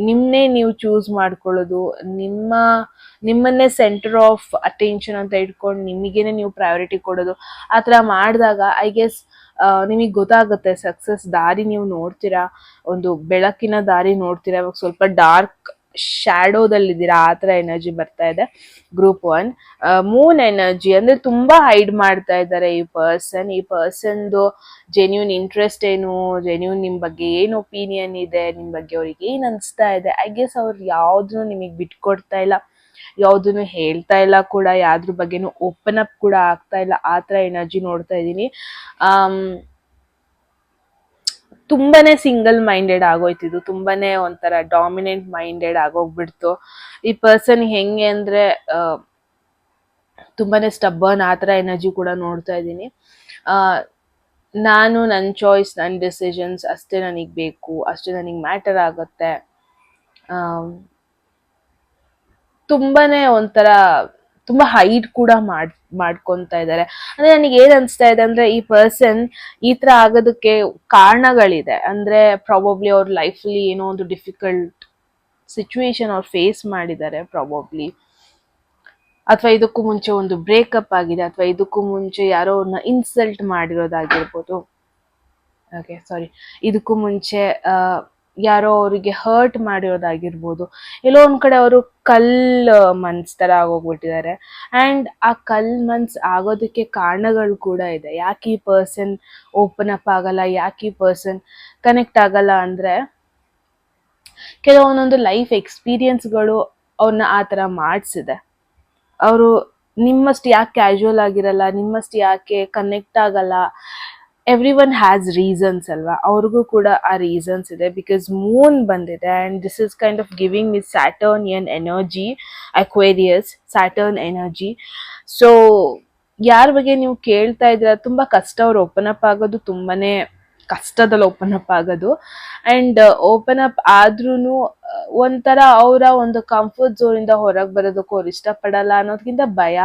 ನಿಮ್ಮನ್ನೇ ನೀವು ಚೂಸ್ ಮಾಡ್ಕೊಳ್ಳೋದು, ನಿಮ್ಮನ್ನೇ ಸೆಂಟರ್ ಆಫ್ ಅಟೆನ್ಷನ್ ಅಂತ ಇಟ್ಕೊಂಡು ನಿಮಗೇನೆ ನೀವು ಪ್ರಯಾರಿಟಿ ಕೊಡೋದು, ಆ ಥರ ಮಾಡಿದಾಗ ಐ ಗೆಸ್ ನಿಮಗೆ ಗೊತ್ತಾಗುತ್ತೆ ಸಕ್ಸಸ್ ದಾರಿ ನೀವು ನೋಡ್ತೀರಾ, ಒಂದು ಬೆಳಕಿನ ದಾರಿ ನೋಡ್ತೀರಾ. ಇವಾಗ ಸ್ವಲ್ಪ ಡಾರ್ಕ್ ಶ್ಯಾಡೋದಲ್ಲಿದ್ದೀರಾ, ಆ ಥರ ಎನರ್ಜಿ ಬರ್ತಾ ಇದೆ. ಗ್ರೂಪ್ 1 ಮೂನ್ ಎನರ್ಜಿ ಅಂದರೆ ತುಂಬ ಹೈಡ್ ಮಾಡ್ತಾ ಇದ್ದಾರೆ ಈ ಪರ್ಸನ್ದು ಜೆನ್ಯೂನ್ ಇಂಟ್ರೆಸ್ಟ್ ಏನು, ಜೆನ್ಯೂನ್ ನಿಮ್ಮ ಬಗ್ಗೆ ಏನು ಒಪಿನಿಯನ್ ಇದೆ, ನಿಮ್ಮ ಬಗ್ಗೆ ಅವ್ರಿಗೆ ಏನು ಅನಿಸ್ತಾ ಇದೆ. ಐ ಗೆಸ್ ಅವ್ರು ಯಾವುದನ್ನು ನಿಮಗೆ ಬಿಟ್ಕೊಡ್ತಾ ಇಲ್ಲ, ಯಾವುದನ್ನು ಹೇಳ್ತಾ ಇಲ್ಲ ಕೂಡ, ಯಾವ್ದ್ರ ಬಗ್ಗೆನೂ ಓಪನ್ ಅಪ್ ಕೂಡ ಆಗ್ತಾ ಇಲ್ಲ. ಆ ಥರ ಎನರ್ಜಿ ನೋಡ್ತಾ ಇದ್ದೀನಿ. ತುಂಬಾನೇ ಸಿಂಗಲ್ ಮೈಂಡೆಡ್ ಆಗೋಯ್ತಿದ್ದು, ತುಂಬಾನೇ ಒಂಥರ ಡಾಮಿನೆಂಟ್ ಮೈಂಡೆಡ್ ಆಗೋಗ್ಬಿಡ್ತು ಈ ಪರ್ಸನ್. ಹೆಂಗೆ ಅಂದರೆ ತುಂಬಾನೇ ಸ್ಟಬ್ಬರ್ನ್, ಆ ಥರ ಎನರ್ಜಿ ಕೂಡ ನೋಡ್ತಾ ಇದ್ದೀನಿ. ನಾನು ನನ್ನ ಚಾಯ್ಸ್, ನನ್ನ ಡಿಸಿಷನ್ಸ್ ಅಷ್ಟೇ ನನಗೆ ಬೇಕು, ಅಷ್ಟೇ ನನಗೆ ಮ್ಯಾಟರ್ ಆಗುತ್ತೆ. ತುಂಬಾನೇ ಒಂಥರ ತುಂಬ ಹೈಡ್ ಕೂಡ ಮಾಡ್ಕೊತಾ ಇದ್ದಾರೆ. ಅಂದರೆ ನನಗೆ ಏನು ಅನಿಸ್ತಾ ಇದೆ ಅಂದರೆ, ಈ ಪರ್ಸನ್ ಈ ಥರ ಆಗೋದಕ್ಕೆ ಕಾರಣಗಳಿದೆ. ಅಂದರೆ ಪ್ರಾಬಬ್ಲಿ ಅವ್ರ ಲೈಫಲ್ಲಿ ಏನೋ ಒಂದು ಡಿಫಿಕಲ್ಟ್ ಸಿಚುವೇಶನ್ ಅವ್ರು ಫೇಸ್ ಮಾಡಿದ್ದಾರೆ ಪ್ರಾಬಬ್ಲಿ, ಅಥವಾ ಇದಕ್ಕೂ ಮುಂಚೆ ಒಂದು ಬ್ರೇಕಪ್ ಆಗಿದೆ, ಅಥವಾ ಇದಕ್ಕೂ ಮುಂಚೆ ಯಾರೋ ಅವ್ರನ್ನ ಇನ್ಸಲ್ಟ್ ಮಾಡಿರೋದಾಗಿರ್ಬೋದು. ಓಕೆ ಸಾರಿ, ಇದಕ್ಕೂ ಮುಂಚೆ ಯಾರೋ ಅವರಿಗೆ ಹರ್ಟ್ ಮಾಡಿರೋದಾಗಿರ್ಬೋದು. ಎಲ್ಲೋ ಒಂದು ಕಡೆ ಅವರು ಮನ್ಸ್ ಥರ ಆಗೋಗ್ಬಿಟ್ಟಿದ್ದಾರೆ. ಆ್ಯಂಡ್ ಆ ಮನ್ಸ್ ಆಗೋದಕ್ಕೆ ಕಾರಣಗಳು ಕೂಡ ಇದೆ. ಯಾಕೆ ಈ ಪರ್ಸನ್ ಓಪನ್ ಅಪ್ ಆಗಲ್ಲ, ಯಾಕೆ ಈ ಪರ್ಸನ್ ಕನೆಕ್ಟ್ ಆಗಲ್ಲ ಅಂದರೆ, ಕೆಲವೊಂದೊಂದು ಲೈಫ್ ಎಕ್ಸ್ಪೀರಿಯನ್ಸ್ಗಳು ಅವ್ರನ್ನ ಆ ಥರ ಮಾಡಿಸಿದೆ. ಅವರು ನಿಮ್ಮಷ್ಟು ಯಾಕೆ ಕ್ಯಾಶುವಲ್ ಆಗಿರಲ್ಲ, ನಿಮ್ಮಷ್ಟು ಯಾಕೆ ಕನೆಕ್ಟ್ ಆಗಲ್ಲ. ಎವ್ರಿ ಒನ್ ಹ್ಯಾಸ್ ರೀಸನ್ಸ್ ಅಲ್ವಾ, ಅವ್ರಿಗೂ ಕೂಡ ಆ ರೀಸನ್ಸ್ ಇದೆ. ಬಿಕಾಸ್ ಮೂನ್ ಬಂದಿದೆ and this is kind of giving with Saturnian energy, Aquarius Saturn energy. So ಯಾರ ಬಗ್ಗೆ ನೀವು ಕೇಳ್ತಾ ಇದ್ದೀರಾ, ತುಂಬ ಕಷ್ಟ ಅವ್ರು ಓಪನ್ ಅಪ್ ಆಗೋದು, ತುಂಬಾನೇ ಕಷ್ಟದಲ್ಲಿ ಓಪನ್ ಅಪ್ ಆಗೋದು. ಆ್ಯಂಡ್ ಓಪನ್ ಅಪ್ ಆದ್ರೂ ಒಂಥರ ಅವರ ಒಂದು ಕಂಫರ್ಟ್ ಝೋನಿಂದ ಹೊರಗೆ ಬರೋದಕ್ಕೂ ಅವ್ರು ಇಷ್ಟಪಡಲ್ಲ ಅನ್ನೋದಕ್ಕಿಂತ ಭಯ.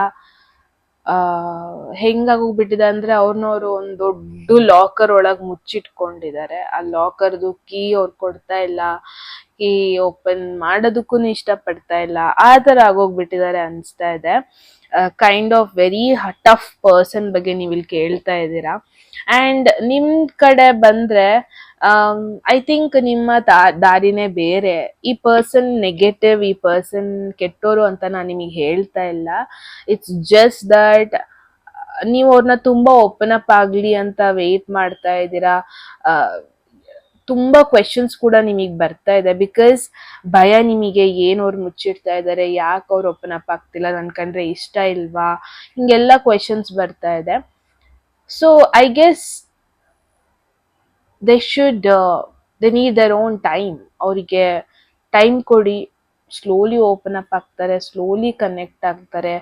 ಹೆಂಗಾಗೋಗ್ಬಿಟ್ಟಿದೆ ಅಂದರೆ, ಅವ್ರನ್ನವರು ಒಂದು ದೊಡ್ಡ ಲಾಕರ್ ಒಳಗೆ ಮುಚ್ಚಿಟ್ಕೊಂಡಿದ್ದಾರೆ. ಆ ಲಾಕರ್ದು ಕೀ ಅವ್ರು ಕೊಡ್ತಾ ಇಲ್ಲ, ಕೀ ಓಪನ್ ಮಾಡೋದಕ್ಕೂ ಇಷ್ಟಪಡ್ತಾ ಇಲ್ಲ. ಆ ಥರ ಆಗೋಗ್ಬಿಟ್ಟಿದ್ದಾರೆ ಅನಿಸ್ತಾ ಇದೆ. Kind of very tough person ಬಗ್ಗೆ ನೀವು ಇಲ್ಲಿ ಕೇಳ್ತಾ ಇದ್ದೀರಾ. ಆ್ಯಂಡ್ ನಿಮ್ಮ ಕಡೆ ಬಂದರೆ ಐ ಥಿಂಕ್ ನಿಮ್ಮ ದಾರಿನೇ ಬೇರೆ. ಈ ಪರ್ಸನ್ ನೆಗೆಟಿವ್, ಈ ಪರ್ಸನ್ ಕೆಟ್ಟೋರು ಅಂತ ನಾನು ನಿಮಗೆ ಹೇಳ್ತಾ ಇಲ್ಲ. ಇಟ್ಸ್ ಜಸ್ಟ್ ದಟ್ ನೀವು ಅವ್ರನ್ನ ತುಂಬ ಓಪನ್ ಅಪ್ ಆಗಲಿ ಅಂತ ವೆಯ್ಟ್ ಮಾಡ್ತಾ ಇದ್ದೀರಾ. ತುಂಬ ಕ್ವೆಶನ್ಸ್ ಕೂಡ ನಿಮಗೆ ಬರ್ತಾ ಇದೆ. ಬಿಕಾಸ್ ಭಯ ನಿಮಗೆ, ಏನು ಅವ್ರು ಮುಚ್ಚಿಡ್ತಾ ಇದ್ದಾರೆ, ಯಾಕೆ ಅವ್ರು ಓಪನ್ ಅಪ್ ಆಗ್ತಿಲ್ಲ, ನನ್ನ ಕಂಡ್ರೆ ಇಷ್ಟ ಇಲ್ವಾ, ಹಿಂಗೆಲ್ಲ ಕ್ವೆಶನ್ಸ್ ಬರ್ತಾ ಇದೆ. So I guess they need their own time. ಅವರಿಗೆ ಟೈಮ್ ಕೊಡಿ, ಸ್ಲೋಲಿ ಓಪನ್ ಅಪ್ ಆಗ್ತಾರೆ, ಸ್ಲೋಲಿ ಕನೆಕ್ಟ್ ಆಗ್ತಾರೆ.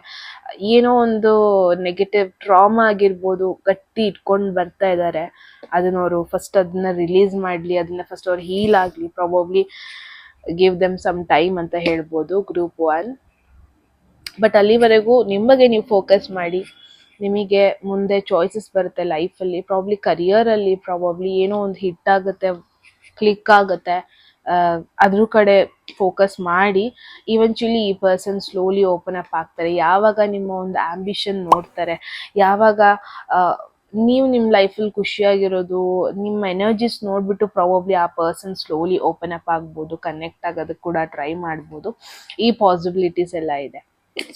ಏನೋ ಒಂದು ನೆಗೆಟಿವ್ ಟ್ರಾಮಾ ಆಗಿರ್ಬೋದು ಗಟ್ಟಿ ಇಟ್ಕೊಂಡು ಬರ್ತಾ ಇದ್ದಾರೆ, ಅದನ್ನ ಅವರು ಫಸ್ಟ್ ಅದನ್ನ ರಿಲೀಸ್ ಮಾಡಲಿ, ಅದನ್ನ ಫಸ್ಟ್ ಅವ್ರು ಹೀಲ್ ಆಗಲಿ. Probably give them some time ಅಂತ ಹೇಳ್ಬೋದು ಗ್ರೂಪ್ 1. ಬಟ್ ಅಲ್ಲಿವರೆಗೂ ನಿಮ್ಮ ಬಗ್ಗೆ ನೀವು ಫೋಕಸ್ ಮಾಡಿ. ನಿಮಗೆ ಮುಂದೆ ಚಾಯ್ಸಸ್ ಬರುತ್ತೆ ಲೈಫಲ್ಲಿ, ಪ್ರಾಬ್ಲಿ ಕರಿಯರಲ್ಲಿ ಪ್ರಾಬಬ್ಲಿ ಏನೋ ಒಂದು ಹಿಟ್ ಆಗುತ್ತೆ, ಕ್ಲಿಕ್ ಆಗುತ್ತೆ, ಅದ್ರ ಕಡೆ ಫೋಕಸ್ ಮಾಡಿ. ಇವೆಂಚುಲಿ ಈ ಪರ್ಸನ್ ಸ್ಲೋಲಿ ಓಪನ್ ಅಪ್ ಆಗ್ತಾರೆ. ಯಾವಾಗ ನಿಮ್ಮ ಒಂದು ಆಂಬಿಷನ್ ನೋಡ್ತಾರೆ, ಯಾವಾಗ ನೀವು ನಿಮ್ಮ ಲೈಫಲ್ಲಿ ಖುಷಿಯಾಗಿರೋದು, ನಿಮ್ಮ ಎನರ್ಜಿಸ್ ನೋಡಿಬಿಟ್ಟು ಪ್ರಾಬಬ್ಲಿ ಆ ಪರ್ಸನ್ ಸ್ಲೋಲಿ ಓಪನ್ ಅಪ್ ಆಗ್ಬೋದು, ಕನೆಕ್ಟ್ ಆಗೋದಕ್ಕೆ ಕೂಡ ಟ್ರೈ ಮಾಡ್ಬೋದು. ಈ ಪಾಸಿಬಿಲಿಟೀಸ್ ಎಲ್ಲ ಇದೆ.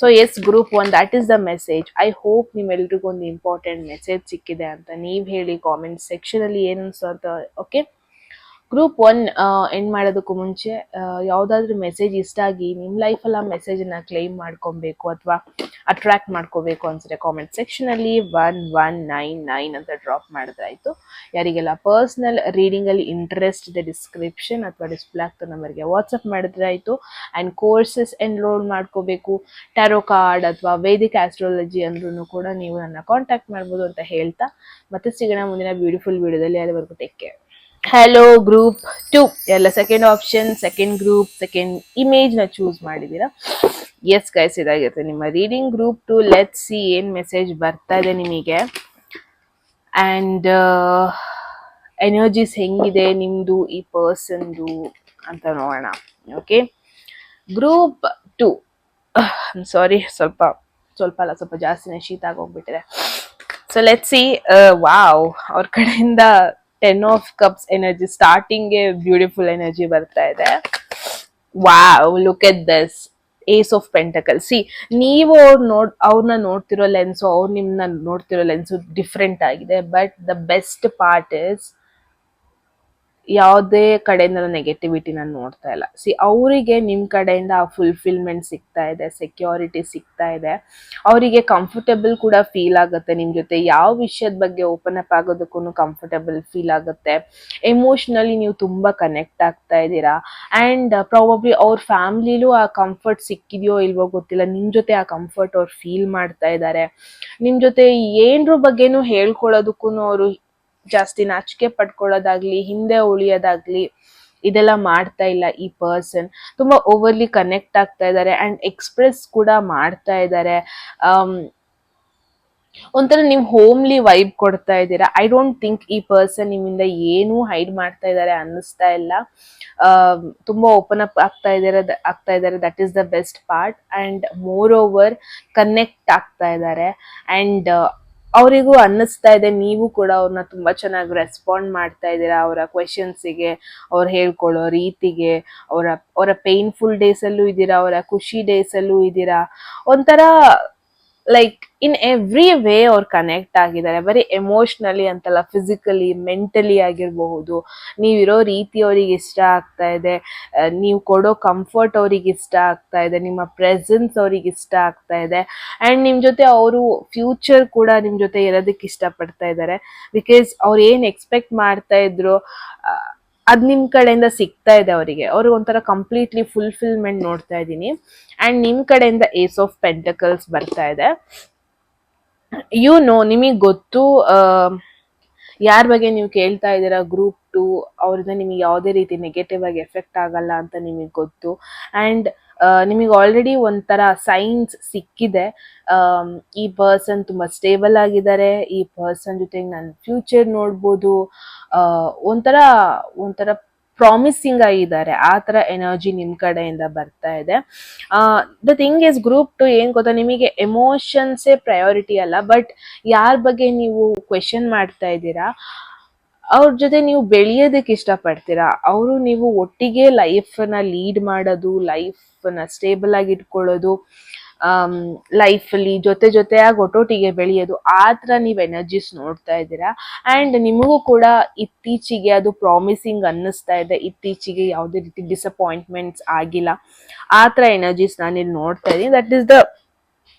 So yes group 1, that is the message. I hope ನಿಮ್ಮೆಲ್ರಿಗೂ ಒಂದು ಇಂಪಾರ್ಟೆಂಟ್ ಮೆಸೇಜ್ ಸಿಕ್ಕಿದೆ ಅಂತ ನೀವು ಹೇಳಿ ಕಾಮೆಂಟ್ ಸೆಕ್ಷನಲ್ಲಿ ಏನು ಅನ್ಸೋ ಅಂತ. ಓಕೆ, ಗ್ರೂಪ್ ಒನ್ ಎಂಡ್ ಮಾಡೋದಕ್ಕೂ ಮುಂಚೆ ಯಾವುದಾದ್ರೂ ಮೆಸೇಜ್ ಇಷ್ಟ ಆಗಿ ನಿಮ್ಮ ಲೈಫಲ್ಲಿ ಆ ಮೆಸೇಜನ್ನು ಕ್ಲೈಮ್ ಮಾಡ್ಕೊಬೇಕು ಅಥವಾ ಅಟ್ರಾಕ್ಟ್ ಮಾಡ್ಕೋಬೇಕು ಅನ್ಸಿದ್ರೆ ಕಾಮೆಂಟ್ ಸೆಕ್ಷನಲ್ಲಿ 1199 ಅಂತ ಡ್ರಾಪ್ ಮಾಡಿದ್ರಾಯ್ತು. ಯಾರಿಗೆಲ್ಲ ಪರ್ಸ್ನಲ್ ರೀಡಿಂಗಲ್ಲಿ ಇಂಟ್ರೆಸ್ಟ್ ಇದೆ ಡಿಸ್ಕ್ರಿಪ್ಷನ್ ಅಥವಾ ಡಿಸ್ಪ್ಲೇ ಆಗ್ತೋ ನಂಬರ್ಗೆ ವಾಟ್ಸಪ್ ಮಾಡಿದ್ರೆ ಆಯಿತು. ಆ್ಯಂಡ್ ಕೋರ್ಸಸ್ ಎನ್ರೋಲ್ ಮಾಡ್ಕೋಬೇಕು, ಟ್ಯಾರೋ ಕಾರ್ಡ್ ಅಥವಾ ವೇದಿಕ್ ಆಸ್ಟ್ರಾಲಜಿ ಅಂದ್ರೂ ಕೂಡ ನೀವು ನನ್ನ ಕಾಂಟ್ಯಾಕ್ಟ್ ಮಾಡ್ಬೋದು ಅಂತ ಹೇಳ್ತಾ ಮತ್ತೆ ಸಿಗೋಣ ಮುಂದಿನ ಬ್ಯೂಟಿಫುಲ್ ವಿಡಿಯೋದಲ್ಲಿ. ಅಲ್ಲಿವರೆಗೂ ಟೇಕ್ ಕೇರ್. ಹಲೋ ಗ್ರೂಪ್ 2 ಎಲ್ಲ second option, second group, second image ನ ಚೂಸ್ ಮಾಡಿದೀರಾ. ಎಸ್ ಗೈಸ್, ಇದಾಗಿರುತ್ತೆ ನಿಮ್ಮ ರೀಡಿಂಗ್. ಗ್ರೂಪ್ 2 ಲೆಟ್ಸ್ ಸಿ ಏನ್ ಮೆಸೇಜ್ ಬರ್ತಾ ಇದೆ ನಿಮಗೆ ಅಂಡ್ ಎನರ್ಜೀಸ್ ಹೆಂಗಿದೆ ನಿಮ್ದು ಈ ಪರ್ಸನ್ದು ಅಂತ ನೋಡೋಣ. ಓಕೆ, ಗ್ರೂಪ್ 2, ಸಾರಿ ಸ್ವಲ್ಪ ಜಾಸ್ತಿನೇ ಶೀತ ಆಗೋಗ್ಬಿಟ್ಟಿದೆ. So let's see. ವಾವ್, ಅವ್ರ ಕಡೆಯಿಂದ 10 ಆಫ್ ಕಪ್ಸ್ ಎನರ್ಜಿ ಸ್ಟಾರ್ಟಿಂಗ್ಗೆ ಬ್ಯೂಟಿಫುಲ್ ಎನರ್ಜಿ ಬರ್ತಾ ಇದೆ. Wow, look at this ace of pentacle. See, ನೀವು ಅವ್ರನ್ನ ನೋಡ್ತಿರೋ ಲೆನ್ಸು, ಅವ್ರು ನಿಮ್ಮನ್ನ ನೋಡ್ತಿರೋ ಲೆನ್ಸು ಡಿಫ್ರೆಂಟ್ ಆಗಿದೆ. But the best part is ಯಾವುದೇ ಕಡೆಯಿಂದ ನೆಗೆಟಿವಿಟಿ ನಾನು ನೋಡ್ತಾ ಇಲ್ಲ. ಸಿ, ಅವರಿಗೆ ನಿಮ್ಮ ಕಡೆಯಿಂದ ಆ ಫುಲ್ಫಿಲ್ಮೆಂಟ್ ಸಿಗ್ತಾ ಇದೆ, ಸೆಕ್ಯೂರಿಟಿ ಸಿಗ್ತಾ ಇದೆ, ಅವರಿಗೆ ಕಂಫರ್ಟಬಲ್ ಕೂಡ ಫೀಲ್ ಆಗುತ್ತೆ ನಿಮ್ಮ ಜೊತೆ. ಯಾವ ವಿಷಯದ ಬಗ್ಗೆ ಓಪನ್ ಅಪ್ ಆಗೋದಕ್ಕೂ ಕಂಫರ್ಟಬಲ್ ಫೀಲ್ ಆಗುತ್ತೆ. ಎಮೋಷ್ನಲಿ ನೀವು ತುಂಬ ಕನೆಕ್ಟ್ ಆಗ್ತಾ ಇದ್ದೀರಾ. ಆ್ಯಂಡ್ ಪ್ರಾಬಬ್ಲಿ ಅವ್ರ ಫ್ಯಾಮ್ಲಿಲೂ ಆ ಕಂಫರ್ಟ್ ಸಿಕ್ಕಿದೆಯೋ ಇಲ್ವೋ ಗೊತ್ತಿಲ್ಲ, ನಿಮ್ಮ ಜೊತೆ ಆ ಕಂಫರ್ಟ್ ಅವ್ರು ಫೀಲ್ ಮಾಡ್ತಾ ಇದ್ದಾರೆ. ನಿಮ್ಮ ಜೊತೆ ಏನರ ಬಗ್ಗೆನೂ ಹೇಳ್ಕೊಳ್ಳೋದಕ್ಕೂ ಅವರು ಜಾಸ್ತಿ ನಾಚಿಕೆ ಪಡ್ಕೊಳ್ಳೋದಾಗ್ಲಿ, ಹಿಂದೆ ಉಳಿಯೋದಾಗ್ಲಿ ಇದೆಲ್ಲ ಮಾಡ್ತಾ ಇಲ್ಲ. ಈ ಪರ್ಸನ್ ತುಂಬಾ ಓವರ್ಲಿ ಕನೆಕ್ಟ್ ಆಗ್ತಾ ಇದ್ದಾರೆ ಅಂಡ್ ಎಕ್ಸ್ಪ್ರೆಸ್ ಕೂಡ ಮಾಡ್ತಾ ಇದ್ದಾರೆ. ಒಂಥರ ನೀವು ಹೋಮ್ಲಿ ವೈಬ್ ಕೊಡ್ತಾ ಇದ್ದೀರಾ. ಐ ಡೋಂಟ್ ಥಿಂಕ್ ಈ ಪರ್ಸನ್ ನಿಮ್ಮಿಂದ ಏನೂ ಹೈಡ್ ಮಾಡ್ತಾ ಇದ್ದಾರೆ ಅನ್ನಿಸ್ತಾ ಇಲ್ಲ. ತುಂಬಾ ಓಪನ್ ಅಪ್ ಆಗ್ತಾ ಇದ್ದಾರೆ. That is the best part. And more over connect ಆಗ್ತಾ ಇದ್ದಾರೆ. ಅಂಡ್ ಅವರಿಗೂ ಅನ್ನಿಸ್ತಾ ಇದೆ ನೀವು ಕೂಡ ಅವ್ರನ್ನ ತುಂಬಾ ಚೆನ್ನಾಗಿ ರೆಸ್ಪಾಂಡ್ ಮಾಡ್ತಾ ಇದ್ದೀರಾ. ಅವರ ಕ್ವೆಶನ್ಸಿಗೆ, ಅವ್ರು ಹೇಳ್ಕೊಳ್ಳೋ ರೀತಿಗೆ, ಅವರ ಪೇನ್ಫುಲ್ ಡೇಸಲ್ಲೂ ಇದ್ದೀರಾ, ಅವರ ಖುಷಿ ಡೇಸಲ್ಲೂ ಇದ್ದೀರಾ. ಒಂಥರ ಲೈಕ್ ಇನ್ ಎವ್ರಿ ವೇ ಅವ್ರು ಕನೆಕ್ಟ್ ಆಗಿದ್ದಾರೆ. ಬರೀ ಎಮೋಷ್ನಲಿ ಅಂತಲ್ಲ, ಫಿಸಿಕಲಿ, ಮೆಂಟಲಿ ಆಗಿರಬಹುದು. ನೀವಿರೋ ರೀತಿ ಅವ್ರಿಗೆ ಇಷ್ಟ ಆಗ್ತಾ ಇದೆ, ನೀವು ಕೊಡೋ ಕಂಫರ್ಟ್ ಅವ್ರಿಗೆ ಇಷ್ಟ ಆಗ್ತಾ ಇದೆ, ನಿಮ್ಮ ಪ್ರೆಸೆನ್ಸ್ ಅವ್ರಿಗೆ ಇಷ್ಟ ಆಗ್ತಾ ಇದೆ. ಆ್ಯಂಡ್ ನಿಮ್ಮ ಜೊತೆ ಅವರು ಫ್ಯೂಚರ್ ಕೂಡ ನಿಮ್ಮ ಜೊತೆ ಇರೋದಕ್ಕೆ ಇಷ್ಟಪಡ್ತಾ ಇದ್ದಾರೆ. ಬಿಕಾಸ್ ಅವ್ರು ಏನು ಎಕ್ಸ್ಪೆಕ್ಟ್ ಮಾಡ್ತಾ ಇದ್ರು ಅದು ನಿಮ್ಮ ಕಡೆಯಿಂದ ಸಿಗ್ತಾ ಇದೆ ಅವರಿಗೆ. ಅವ್ರಿಗೆ ಒಂಥರ ಕಂಪ್ಲೀಟ್ಲಿ ಫುಲ್ಫಿಲ್ಮೆಂಟ್ ನೋಡ್ತಾ ಇದ್ದೀನಿ. ಆ್ಯಂಡ್ ನಿಮ್ಮ ಕಡೆಯಿಂದ ಏಸ್ ಆಫ್ ಪೆಂಟಕಲ್ಸ್ ಬರ್ತಾ ಇದೆ. ನಿಮಗೆ ಗೊತ್ತು ಯಾರ ಬಗ್ಗೆ ನೀವು ಕೇಳ್ತಾ ಇದ್ದೀರಾ. ಗ್ರೂಪ್ 2 ಅವ್ರಿಂದ ನಿಮಗೆ ಯಾವುದೇ ರೀತಿ ನೆಗೆಟಿವ್ ಆಗಿ ಎಫೆಕ್ಟ್ ಆಗಲ್ಲ ಅಂತ ನಿಮಗೆ ಗೊತ್ತು. ಆ್ಯಂಡ್ ನಿಮಗೆ ಆಲ್ರೆಡಿ ಒಂಥರ ಸೈನ್ಸ್ ಸಿಕ್ಕಿದೆ. ಈ ಪರ್ಸನ್ ತುಂಬ ಸ್ಟೇಬಲ್ ಆಗಿದ್ದಾರೆ, ಈ ಪರ್ಸನ್ ಜೊತೆಗೆ ನಾನು ಫ್ಯೂಚರ್ ನೋಡ್ಬೋದು, ಒಂಥರ ಪ್ರಾಮಿಸಿಂಗ್ ಆಗಿದ್ದಾರೆ. ಆ ಥರ ಎನರ್ಜಿ ನಿಮ್ಮ ಕಡೆಯಿಂದ ಬರ್ತಾ ಇದೆ. ದ ಥಿಂಗ್ ಇಸ್ ಗ್ರೂಪ್ 2 ಏನು ಗೊತ್ತಾ, ನಿಮಗೆ ಎಮೋಷನ್ಸೇ ಪ್ರಯಾರಿಟಿ ಅಲ್ಲ. ಬಟ್ ಯಾರ ಬಗ್ಗೆ ನೀವು ಕ್ವೆಶನ್ ಮಾಡ್ತಾ ಇದ್ದೀರಾ ಅವ್ರ ಜೊತೆ ನೀವು ಬೆಳೆಯೋದಕ್ಕೆ ಇಷ್ಟಪಡ್ತೀರಾ. ಅವರು ನೀವು ಒಟ್ಟಿಗೆ ಲೈಫನ್ನ ಲೀಡ್ ಮಾಡೋದು, ಲೈಫನ್ನ ಸ್ಟೇಬಲ್ ಆಗಿ ಇಟ್ಕೊಳ್ಳೋದು, ಲೈಫಲ್ಲಿ ಜೊತೆಯಾಗಿ ಒಟ್ಟೊಟ್ಟಿಗೆ ಬೆಳೆಯೋದು, ಆ ಥರ ನೀವು ಎನರ್ಜೀಸ್ ನೋಡ್ತಾ ಇದ್ದೀರಾ. ಆ್ಯಂಡ್ ನಿಮಗೂ ಕೂಡ ಇತ್ತೀಚೆಗೆ ಅದು ಪ್ರಾಮಿಸಿಂಗ್ ಅನ್ನಿಸ್ತಾ ಇದೆ. ಇತ್ತೀಚೆಗೆ ಯಾವುದೇ ರೀತಿ ಡಿಸಪಾಯಿಂಟ್ಮೆಂಟ್ಸ್ ಆಗಿಲ್ಲ. ಆ ಥರ ಎನರ್ಜೀಸ್ ನಾನಿಲ್ಲಿ ನೋಡ್ತಾ ಇದ್ದೀನಿ. That is the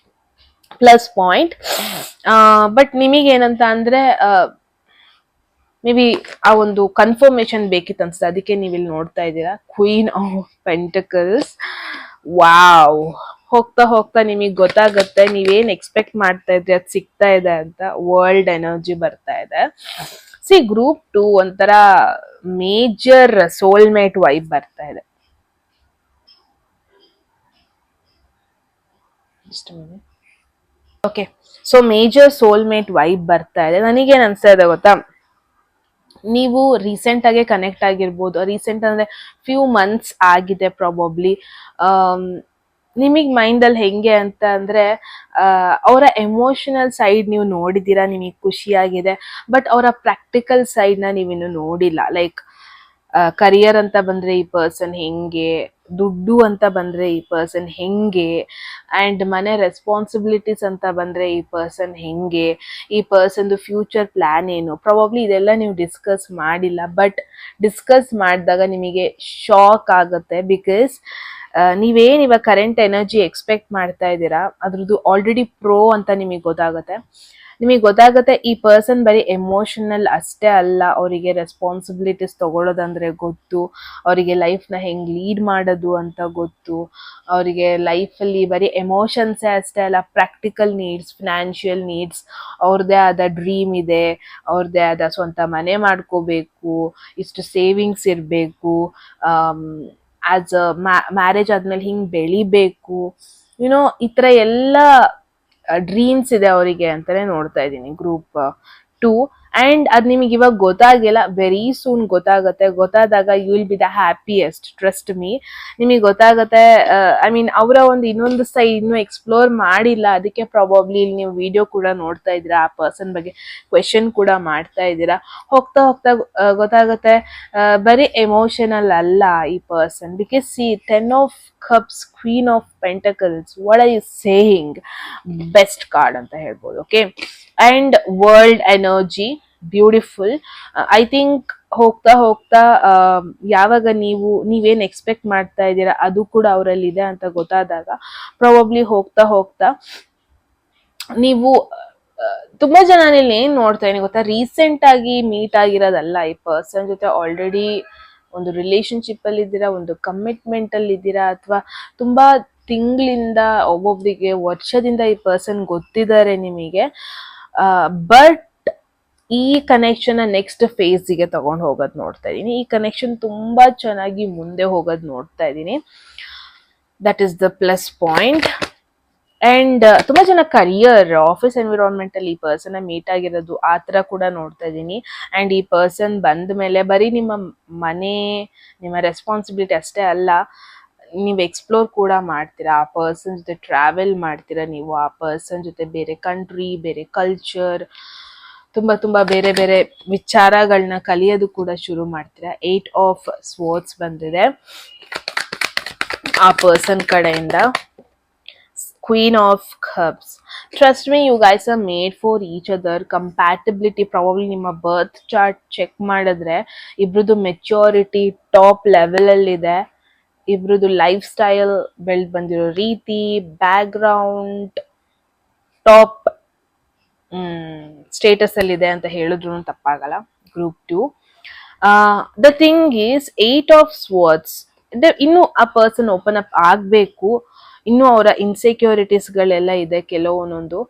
plus point. But ನಿಮಗೇನಂತ ಅಂದರೆ ಮೇ ಬಿ ಆ ಒಂದು ಕನ್ಫರ್ಮೇಶನ್ ಬೇಕಿತ್ತು ಅನ್ಸುತ್ತೆ, ಅದಕ್ಕೆ ನೀವು ಇಲ್ಲಿ ನೋಡ್ತಾ ಇದ್ದೀರಾ ಕ್ವೀನ್ ಆಫ್ ಪೆಂಟಕಲ್ಸ್. ವಾವ್, ಹೋಗ್ತಾ ನಿಮಗೆ ಗೊತ್ತಾಗುತ್ತೆ ನೀವೇನ್ ಎಕ್ಸ್ಪೆಕ್ಟ್ ಮಾಡ್ತಾ ಇದ್ರಿ ಅದು ಸಿಗ್ತಾ ಇದೆ ಅಂತ. ವರ್ಲ್ಡ್ ಎನರ್ಜಿ ಬರ್ತಾ ಇದೆ. ಸಿ, ಗ್ರೂಪ್ 2 ಒಂಥರ ಮೇಜರ್ ಸೋಲ್ಮೇಟ್ ವೈಬ್ ಬರ್ತಾ ಇದೆ. Okay, so major soulmate vibe ಬರ್ತಾ ಇದೆ. ನನಗೇನ್ ಅನ್ಸ್ತಾ ಇದೆ ಗೊತ್ತಾ, ನೀವು ರೀಸೆಂಟ್ ಆಗಿ ಕನೆಕ್ಟ್ ಆಗಿರ್ಬೋದು. ರೀಸೆಂಟ್ ಅಂದ್ರೆ ಫ್ಯೂ ಮಂತ್ಸ್ ಆಗಿದೆ ಪ್ರಾಬಬ್ಲಿ. ನಿಮಗೆ ಮೈಂಡಲ್ಲಿ ಹೆಂಗೆ ಅಂತ ಅಂದರೆ ಅವರ ಎಮೋಷನಲ್ ಸೈಡ್ ನೀವು ನೋಡಿದ್ದೀರಾ, ನಿಮಗೆ ಖುಷಿಯಾಗಿದೆ. ಬಟ್ ಅವರ ಪ್ರಾಕ್ಟಿಕಲ್ ಸೈಡ್ನ ನೀವಿನ್ನು ನೋಡಿಲ್ಲ. ಲೈಕ್ ಕರಿಯರ್ ಅಂತ ಬಂದರೆ ಈ ಪರ್ಸನ್ ಹೆಂಗೆ, ದುಡ್ಡು ಅಂತ ಬಂದರೆ ಈ ಪರ್ಸನ್ ಹೆಂಗೆ, ಆ್ಯಂಡ್ ಮನೆ ರೆಸ್ಪಾನ್ಸಿಬಿಲಿಟೀಸ್ ಅಂತ ಬಂದರೆ ಈ ಪರ್ಸನ್ ಹೆಂಗೆ, ಈ ಪರ್ಸನ್ದು ಫ್ಯೂಚರ್ ಪ್ಲ್ಯಾನ್ ಏನು, ಪ್ರಾಬಬ್ಲಿ ಇದೆಲ್ಲ ನೀವು ಡಿಸ್ಕಸ್ ಮಾಡಿಲ್ಲ. ಬಟ್ ಡಿಸ್ಕಸ್ ಮಾಡಿದಾಗ ನಿಮಗೆ ಶಾಕ್ ಆಗುತ್ತೆ. ಬಿಕಾಸ್ ನೀವೇನು ಇವಾಗ ಕರೆಂಟ್ ಎನರ್ಜಿ ಎಕ್ಸ್ಪೆಕ್ಟ್ ಮಾಡ್ತಾ ಇದ್ದೀರಾ ಅದ್ರದ್ದು ಆಲ್ರೆಡಿ ಪ್ರೋ ಅಂತ ನಿಮಗೆ ಗೊತ್ತಾಗುತ್ತೆ ಈ ಪರ್ಸನ್ ಬರೀ ಎಮೋಷನಲ್ ಅಷ್ಟೇ ಅಲ್ಲ, ಅವರಿಗೆ ರೆಸ್ಪಾನ್ಸಿಬಿಲಿಟೀಸ್ ತಗೊಳ್ಳೋದಂದ್ರೆ ಗೊತ್ತು, ಅವರಿಗೆ ಲೈಫ್ನ ಹೆಂಗೆ ಲೀಡ್ ಮಾಡೋದು ಅಂತ ಗೊತ್ತು, ಅವರಿಗೆ ಲೈಫಲ್ಲಿ ಬರೀ ಎಮೋಷನ್ಸೇ ಅಷ್ಟೇ ಅಲ್ಲ, ಪ್ರಾಕ್ಟಿಕಲ್ ನೀಡ್ಸ್, ಫಿನಾನ್ಷಿಯಲ್ ನೀಡ್ಸ್, ಅವ್ರದ್ದೇ ಆದ ಡ್ರೀಮ್ ಇದೆ, ಅವ್ರದ್ದೇ ಆದ ಸ್ವಂತ ಮನೆ ಮಾಡ್ಕೋಬೇಕು, ಇಷ್ಟು ಸೇವಿಂಗ್ಸ್ ಇರಬೇಕು, ಆ್ಯಸ್ ಮ್ಯಾರೇಜ್ ಆದಮೇಲೆ ಹಿಂಗೆ ಬೆಳಿಬೇಕು, ಯುನೋ ಈ ಥರ ಎಲ್ಲ ಡ್ರೀಮ್ಸ್ ಇದೆ ಅವರಿಗೆ ಅಂತಲೇ ನೋಡ್ತಾ ಇದ್ದೀನಿ ಗ್ರೂಪ್ 2. ಆ್ಯಂಡ್ ಅದು ನಿಮಗೆ ಇವಾಗ ಗೊತ್ತಾಗಿಲ್ಲ, ವೆರಿ ಸೂನ್ ಗೊತ್ತಾಗುತ್ತೆ. ಗೊತ್ತಾದಾಗ you will be the happiest, trust me. ನಿಮಗೆ ಗೊತ್ತಾಗುತ್ತೆ. ಐ ಮೀನ್ ಅವರ ಒಂದು ಇನ್ನೊಂದು ಸೈಡ್ ಇನ್ನೂ ಎಕ್ಸ್ಪ್ಲೋರ್ ಮಾಡಿಲ್ಲ, ಅದಕ್ಕೆ ಪ್ರಾಬಬ್ಲಿ ಇಲ್ಲಿ ನೀವು ವಿಡಿಯೋ ಕೂಡ ನೋಡ್ತಾ ಇದ್ದೀರಾ, ಆ ಪರ್ಸನ್ ಬಗ್ಗೆ ಕ್ವೆಶನ್ ಕೂಡ ಮಾಡ್ತಾ ಇದ್ದೀರಾ. ಹೋಗ್ತಾ ಹೋಗ್ತಾ ಗೊತ್ತಾಗುತ್ತೆ ಬರೀ ಎಮೋಷನಲ್ ಅಲ್ಲ ಈ person. Because see 10 of cups, queen of pentacles, what are you saying, best card ಅಂತ ಹೇಳ್ಬೋದು. Okay, and world energy, beautiful. I think ಹೋಗ್ತಾ ಹೋಗ್ತಾ ಯಾವಾಗ ನೀವೇನು ಎಕ್ಸ್ಪೆಕ್ಟ್ ಮಾಡ್ತಾ ಇದ್ದೀರಾ ಅದು ಕೂಡ ಅವರಲ್ಲಿ ಇದೆ ಅಂತ ಗೊತ್ತಾದಾಗ ಪ್ರಾಬಬ್ಲಿ ಹೋಗ್ತಾ ಹೋಗ್ತಾ ನೀವು ತುಂಬಾ ಜನ ಏನ್ ನೋಡ್ತಾ ಇದೀನಿ ಗೊತ್ತಾ, ರೀಸೆಂಟ್ ಆಗಿ ಮೀಟ್ ಆಗಿರೋದಲ್ಲ, ಈ ಪರ್ಸನ್ ಜೊತೆ ಆಲ್ರೆಡಿ ಒಂದು ರಿಲೇಶನ್ಶಿಪ್ ಅಲ್ಲಿ ಇದ್ದೀರಾ, ಒಂದು ಕಮಿಟ್ಮೆಂಟ್ ಅಲ್ಲಿ ಇದ್ದೀರಾ, ಅಥವಾ ತುಂಬಾ ತಿಂಗಳಿಂದ, ಒಬ್ಬೊಬ್ರಿಗೆ ವರ್ಷದಿಂದ ಈ ಪರ್ಸನ್ ಗೊತ್ತಿದ್ದಾರೆ ನಿಮಗೆ. ಬಟ್ ಈ ಕನೆಕ್ಷನ್ ನೆಕ್ಸ್ಟ್ ಫೇಸಿಗೆ ತಗೊಂಡು ಹೋಗೋದು ನೋಡ್ತಾ ಇದ್ದೀನಿ. ಈ ಕನೆಕ್ಷನ್ ತುಂಬಾ ಚೆನ್ನಾಗಿ ಮುಂದೆ ಹೋಗೋದು ನೋಡ್ತಾ ಇದ್ದೀನಿ. That is the plus point. And ತುಂಬಾ ಜನ ಕರಿಯರ್, ಆಫೀಸ್ ಎನ್ವಿರಾನ್ಮೆಂಟ್ ಅಲ್ಲಿ ಈ ಪರ್ಸನ್ ಮೀಟ್ ಆಗಿರೋದು ಆ ಥರ ಕೂಡ ನೋಡ್ತಾ ಇದ್ದೀನಿ. ಅಂಡ್ ಈ ಪರ್ಸನ್ ಬಂದ ಮೇಲೆ ಬರೀ ನಿಮ್ಮ ಮನೆ, ನಿಮ್ಮ ರೆಸ್ಪಾನ್ಸಿಬಿಲಿಟಿ ಅಷ್ಟೇ ಅಲ್ಲ, ನೀವು ಎಕ್ಸ್ಪ್ಲೋರ್ ಕೂಡ ಮಾಡ್ತೀರಾ, ಆ ಪರ್ಸನ್ ಜೊತೆ ಟ್ರಾವೆಲ್ ಮಾಡ್ತೀರಾ, ನೀವು ಆ ಪರ್ಸನ್ ಜೊತೆ ಬೇರೆ ಕಂಟ್ರಿ, ಬೇರೆ ಕಲ್ಚರ್, ತುಂಬಾ ಬೇರೆ ಬೇರೆ ವಿಚಾರಗಳನ್ನ ಕಲಿಯೋದು ಕೂಡ ಶುರು ಮಾಡ್ತೀರಾ. 8 ಆಫ್ ಸ್ವರ್ಡ್ಸ್ ಬಂದಿದೆ ಆ ಪರ್ಸನ್ ಕಡೆಯಿಂದ. Queen of Cups. Trust me, you guys are made for each other. Compatibility, probably ನಿಮ್ಮ ಬರ್ತ್ ಚಾರ್ಟ್ ಚೆಕ್ ಮಾಡಿದ್ರೆ ಇಬ್ರದ್ದು ಮೆಚ್ಯೂರಿಟಿ ಟಾಪ್ ಲೆವೆಲ್ ಅಲ್ಲಿ ಇದೆ. ಇಬ್ರದ್ದು ಲೈಫ್ ಸ್ಟೈಲ್, ಬೆಳೆದು ಬಂದಿರೋ ರೀತಿ, ಬ್ಯಾಕ್ ಗ್ರೌಂಡ್ ಟಾಪ್ ಸ್ಟೇಟಸ್ ಅಲ್ಲಿ ಇದೆ ಅಂತ ಹೇಳಿದ್ರು ತಪ್ಪಾಗಲ್ಲ. Group 2. The thing is 8 of swords. ಇನ್ನು ಆ ಪರ್ಸನ್ ಓಪನ್ ಅಪ್ ಆಗಬೇಕು, ಇನ್ನು ಅವರ ಇನ್ಸೆಕ್ಯೂರಿಟೀಸ್ಗಳೆಲ್ಲ ಇದೆ ಕೆಲವೊಂದೊಂದು,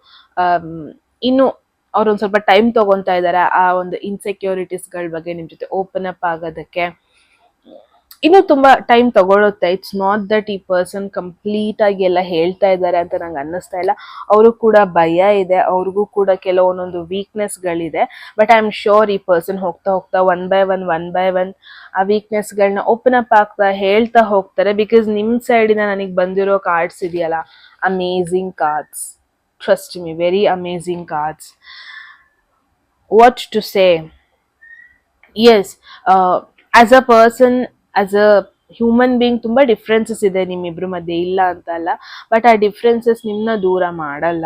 ಇನ್ನು ಅವ್ರೊಂದು ಸ್ವಲ್ಪ ಟೈಮ್ ತಗೊತಾ ಇದ್ದಾರೆ ಆ ಒಂದು ಇನ್ಸೆಕ್ಯೂರಿಟೀಸ್ಗಳ ಬಗ್ಗೆ ನಿಮ್ಮ ಜೊತೆ ಓಪನ್ ಅಪ್ ಆಗೋದಕ್ಕೆ. ಇನ್ನು ತುಂಬಾ ಟೈಮ್ ತಗೊಳುತ್ತೆ. ಇಟ್ಸ್ ನಾಟ್ ದಟ್ ಈ ಪರ್ಸನ್ ಕಂಪ್ಲೀಟ್ ಆಗಿ ಎಲ್ಲ ಹೇಳ್ತಾ ಇದ್ದಾರೆ ಅಂತ ನಂಗೆ ಅನ್ನಿಸ್ತಾ ಇಲ್ಲ. ಅವರು ಕೂಡ ಭಯ ಇದೆ, ಅವ್ರಿಗೂ ಕೂಡ ಕೆಲವೊಂದೊಂದು ವೀಕ್ನೆಸ್ಗಳಿದೆ. ಬಟ್ ಐ ಆಮ್ ಶೋರ್ ಈ ಪರ್ಸನ್ ಹೋಗ್ತಾ ಹೋಗ್ತಾ ಒನ್ ಬೈ ಒನ್ ಆ ವೀಕ್ನೆಸ್ಗಳನ್ನ ಓಪನ್ ಅಪ್ ಆಗ್ತಾ ಹೇಳ್ತಾ ಹೋಗ್ತಾರೆ. ಬಿಕಾಸ್ ನಿಮ್ಮ ಸೈಡಿಂದ ನನಗೆ ಬಂದಿರೋ ಕಾರ್ಡ್ಸ್ ಇದೆಯಲ್ಲ, amazing cards, trust me, very amazing cards. What to say, yes, as a person, as a human being ತುಂಬ ಡಿಫ್ರೆನ್ಸಸ್ ಇದೆ ನಿಮ್ಮಿಬ್ರ ಮಧ್ಯೆ, ಇಲ್ಲ ಅಂತ ಅಲ್ಲ. ಬಟ್ ಆ ಡಿಫ್ರೆನ್ಸಸ್ ನಿಮ್ಮನ್ನ ದೂರ ಮಾಡಲ್ಲ.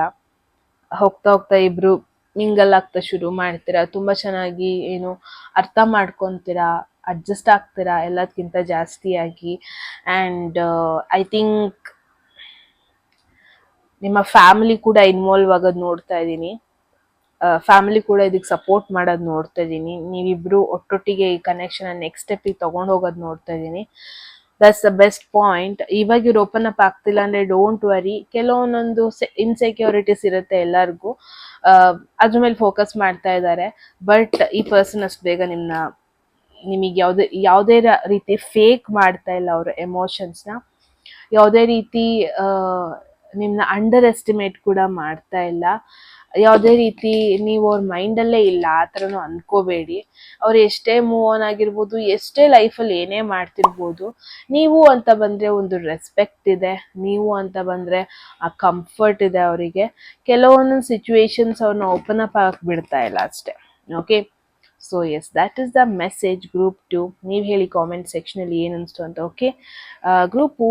ಹೋಗ್ತಾ ಹೋಗ್ತಾ ಇಬ್ರು ಮಿಂಗಲ್ ಆಗ್ತಾ ಶುರು ಮಾಡ್ತೀರಾ, ತುಂಬ ಚೆನ್ನಾಗಿ ಏನು ಅರ್ಥ ಮಾಡ್ಕೊತೀರಾ, ಅಡ್ಜಸ್ಟ್ ಆಗ್ತೀರಾ ಎಲ್ಲದಕ್ಕಿಂತ ಜಾಸ್ತಿಯಾಗಿ. ಆ್ಯಂಡ್ ಐ ಥಿಂಕ್ ನಿಮ್ಮ ಫ್ಯಾಮಿಲಿ ಕೂಡ ಇನ್ವಾಲ್ವ್ ಆಗೋದು ನೋಡ್ತಾ ಇದ್ದೀನಿ. ಫ್ಯಾಮಿಲಿ ಕೂಡ ಇದಕ್ಕೆ ಸಪೋರ್ಟ್ ಮಾಡೋದು ನೋಡ್ತಾ ಇದ್ದೀನಿ. ನೀವಿಬ್ರು ಒಟ್ಟೊಟ್ಟಿಗೆ ಈ ಕನೆಕ್ಷನ್ ನೆಕ್ಸ್ಟ್ ಸ್ಟೆಪ್ಪಿಗೆ ತಗೊಂಡು ಹೋಗೋದು ನೋಡ್ತಾ ಇದ್ದೀನಿ. That's the best point. ಇವಾಗ ಇವ್ರು ಓಪನ್ ಅಪ್ ಆಗ್ತಿಲ್ಲ ಅಂದರೆ ಡೋಂಟ್ ವರಿ, ಕೆಲವೊಂದೊಂದು ಇನ್ಸೆಕ್ಯೂರಿಟೀಸ್ ಇರುತ್ತೆ ಎಲ್ಲರಿಗೂ, ಅದ್ರ ಮೇಲೆ ಫೋಕಸ್ ಮಾಡ್ತಾ ಇದ್ದಾರೆ. ಬಟ್ ಈ ಪರ್ಸನ್ ಅಷ್ಟು ಬೇಗ ನಿಮಗೆ ಯಾವುದೇ ರೀತಿ ಫೇಕ್ ಮಾಡ್ತಾ ಇಲ್ಲ ಅವ್ರ ಎಮೋಷನ್ಸ್ನ, ಯಾವುದೇ ರೀತಿ ನಿಮ್ಮನ್ನ ಅಂಡರ್ ಎಸ್ಟಿಮೇಟ್ ಕೂಡ ಮಾಡ್ತಾ ಇಲ್ಲ, ಯಾವುದೇ ರೀತಿ ನೀವು ಅವ್ರ ಮೈಂಡಲ್ಲೇ ಇಲ್ಲ ಆ ಥರನೂ ಅನ್ಕೋಬೇಡಿ. ಅವ್ರು ಎಷ್ಟೇ ಮೂವ್ ಆನ್ ಆಗಿರ್ಬೋದು, ಎಷ್ಟೇ ಲೈಫಲ್ಲಿ ಏನೇ ಮಾಡ್ತಿರ್ಬೋದು, ನೀವು ಅಂತ ಬಂದರೆ ಒಂದು ರೆಸ್ಪೆಕ್ಟ್ ಇದೆ, ನೀವು ಅಂತ ಬಂದರೆ ಆ ಕಂಫರ್ಟ್ ಇದೆ ಅವರಿಗೆ. ಕೆಲವೊಂದೊಂದು ಸಿಚುವೇಶನ್ಸ್ ಅವ್ರನ್ನ ಓಪನ್ ಅಪ್ ಆಗಕ್ಕೆ ಬಿಡ್ತಾ ಇಲ್ಲ ಅಷ್ಟೇ. Okay, so yes that is the message group 2. ನೀವು ಹೇಳಿ ಕಾಮೆಂಟ್ ಸೆಕ್ಷನಲ್ಲಿ ಏನು ಅನಿಸ್ತು ಅಂತ. ಓಕೆ, ಗ್ರೂಪು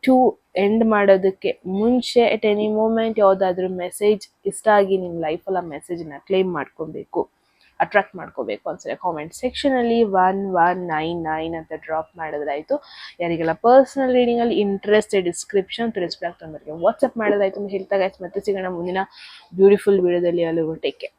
2 ಎಂಡ್ ಮಾಡೋದಕ್ಕೆ ಮುಂಚೆ ಎಟ್ ಎನಿ ಮೂಮೆಂಟ್ ಯಾವುದಾದ್ರೂ ಮೆಸೇಜ್ ಇಷ್ಟ ಆಗಿ ನಿಮ್ಮ ಲೈಫಲ್ಲಿ ಆ ಮೆಸೇಜನ್ನ ಕ್ಲೇಮ್ ಮಾಡ್ಕೊಬೇಕು, ಅಟ್ರಾಕ್ಟ್ ಮಾಡ್ಕೋಬೇಕು ಅನ್ಸರೆ ಕಾಮೆಂಟ್ ಸೆಕ್ಷನಲ್ಲಿ 1199 ಅಂತ ಡ್ರಾಪ್ ಮಾಡಿದ್ರಾಯಿತು. ಯಾರಿಗೆಲ್ಲ ಪರ್ಸನಲ್ ರೀಡಿಂಗಲ್ಲಿ ಇಂಟ್ರೆಸ್ಟ್ ಡಿಸ್ಕ್ರಿಪ್ಷನ್ ಡಿಸ್ಪ್ಲೇ ಆಗ್ತಾ ವಾಟ್ಸಪ್ ಮಾಡೋದಾಯ್ತು ಅಂತ ಹೇಳ್ತಾ ಗೈಸ್. ಮತ್ತೆ ಸಿಗೋಣ ಮುಂದಿನ ಬ್ಯೂಟಿಫುಲ್ ವಿಡಿಯೋದಲ್ಲಿ. ಅಲ್ಲಿಗೂ ಟೇಕ್ ಕೇರ್.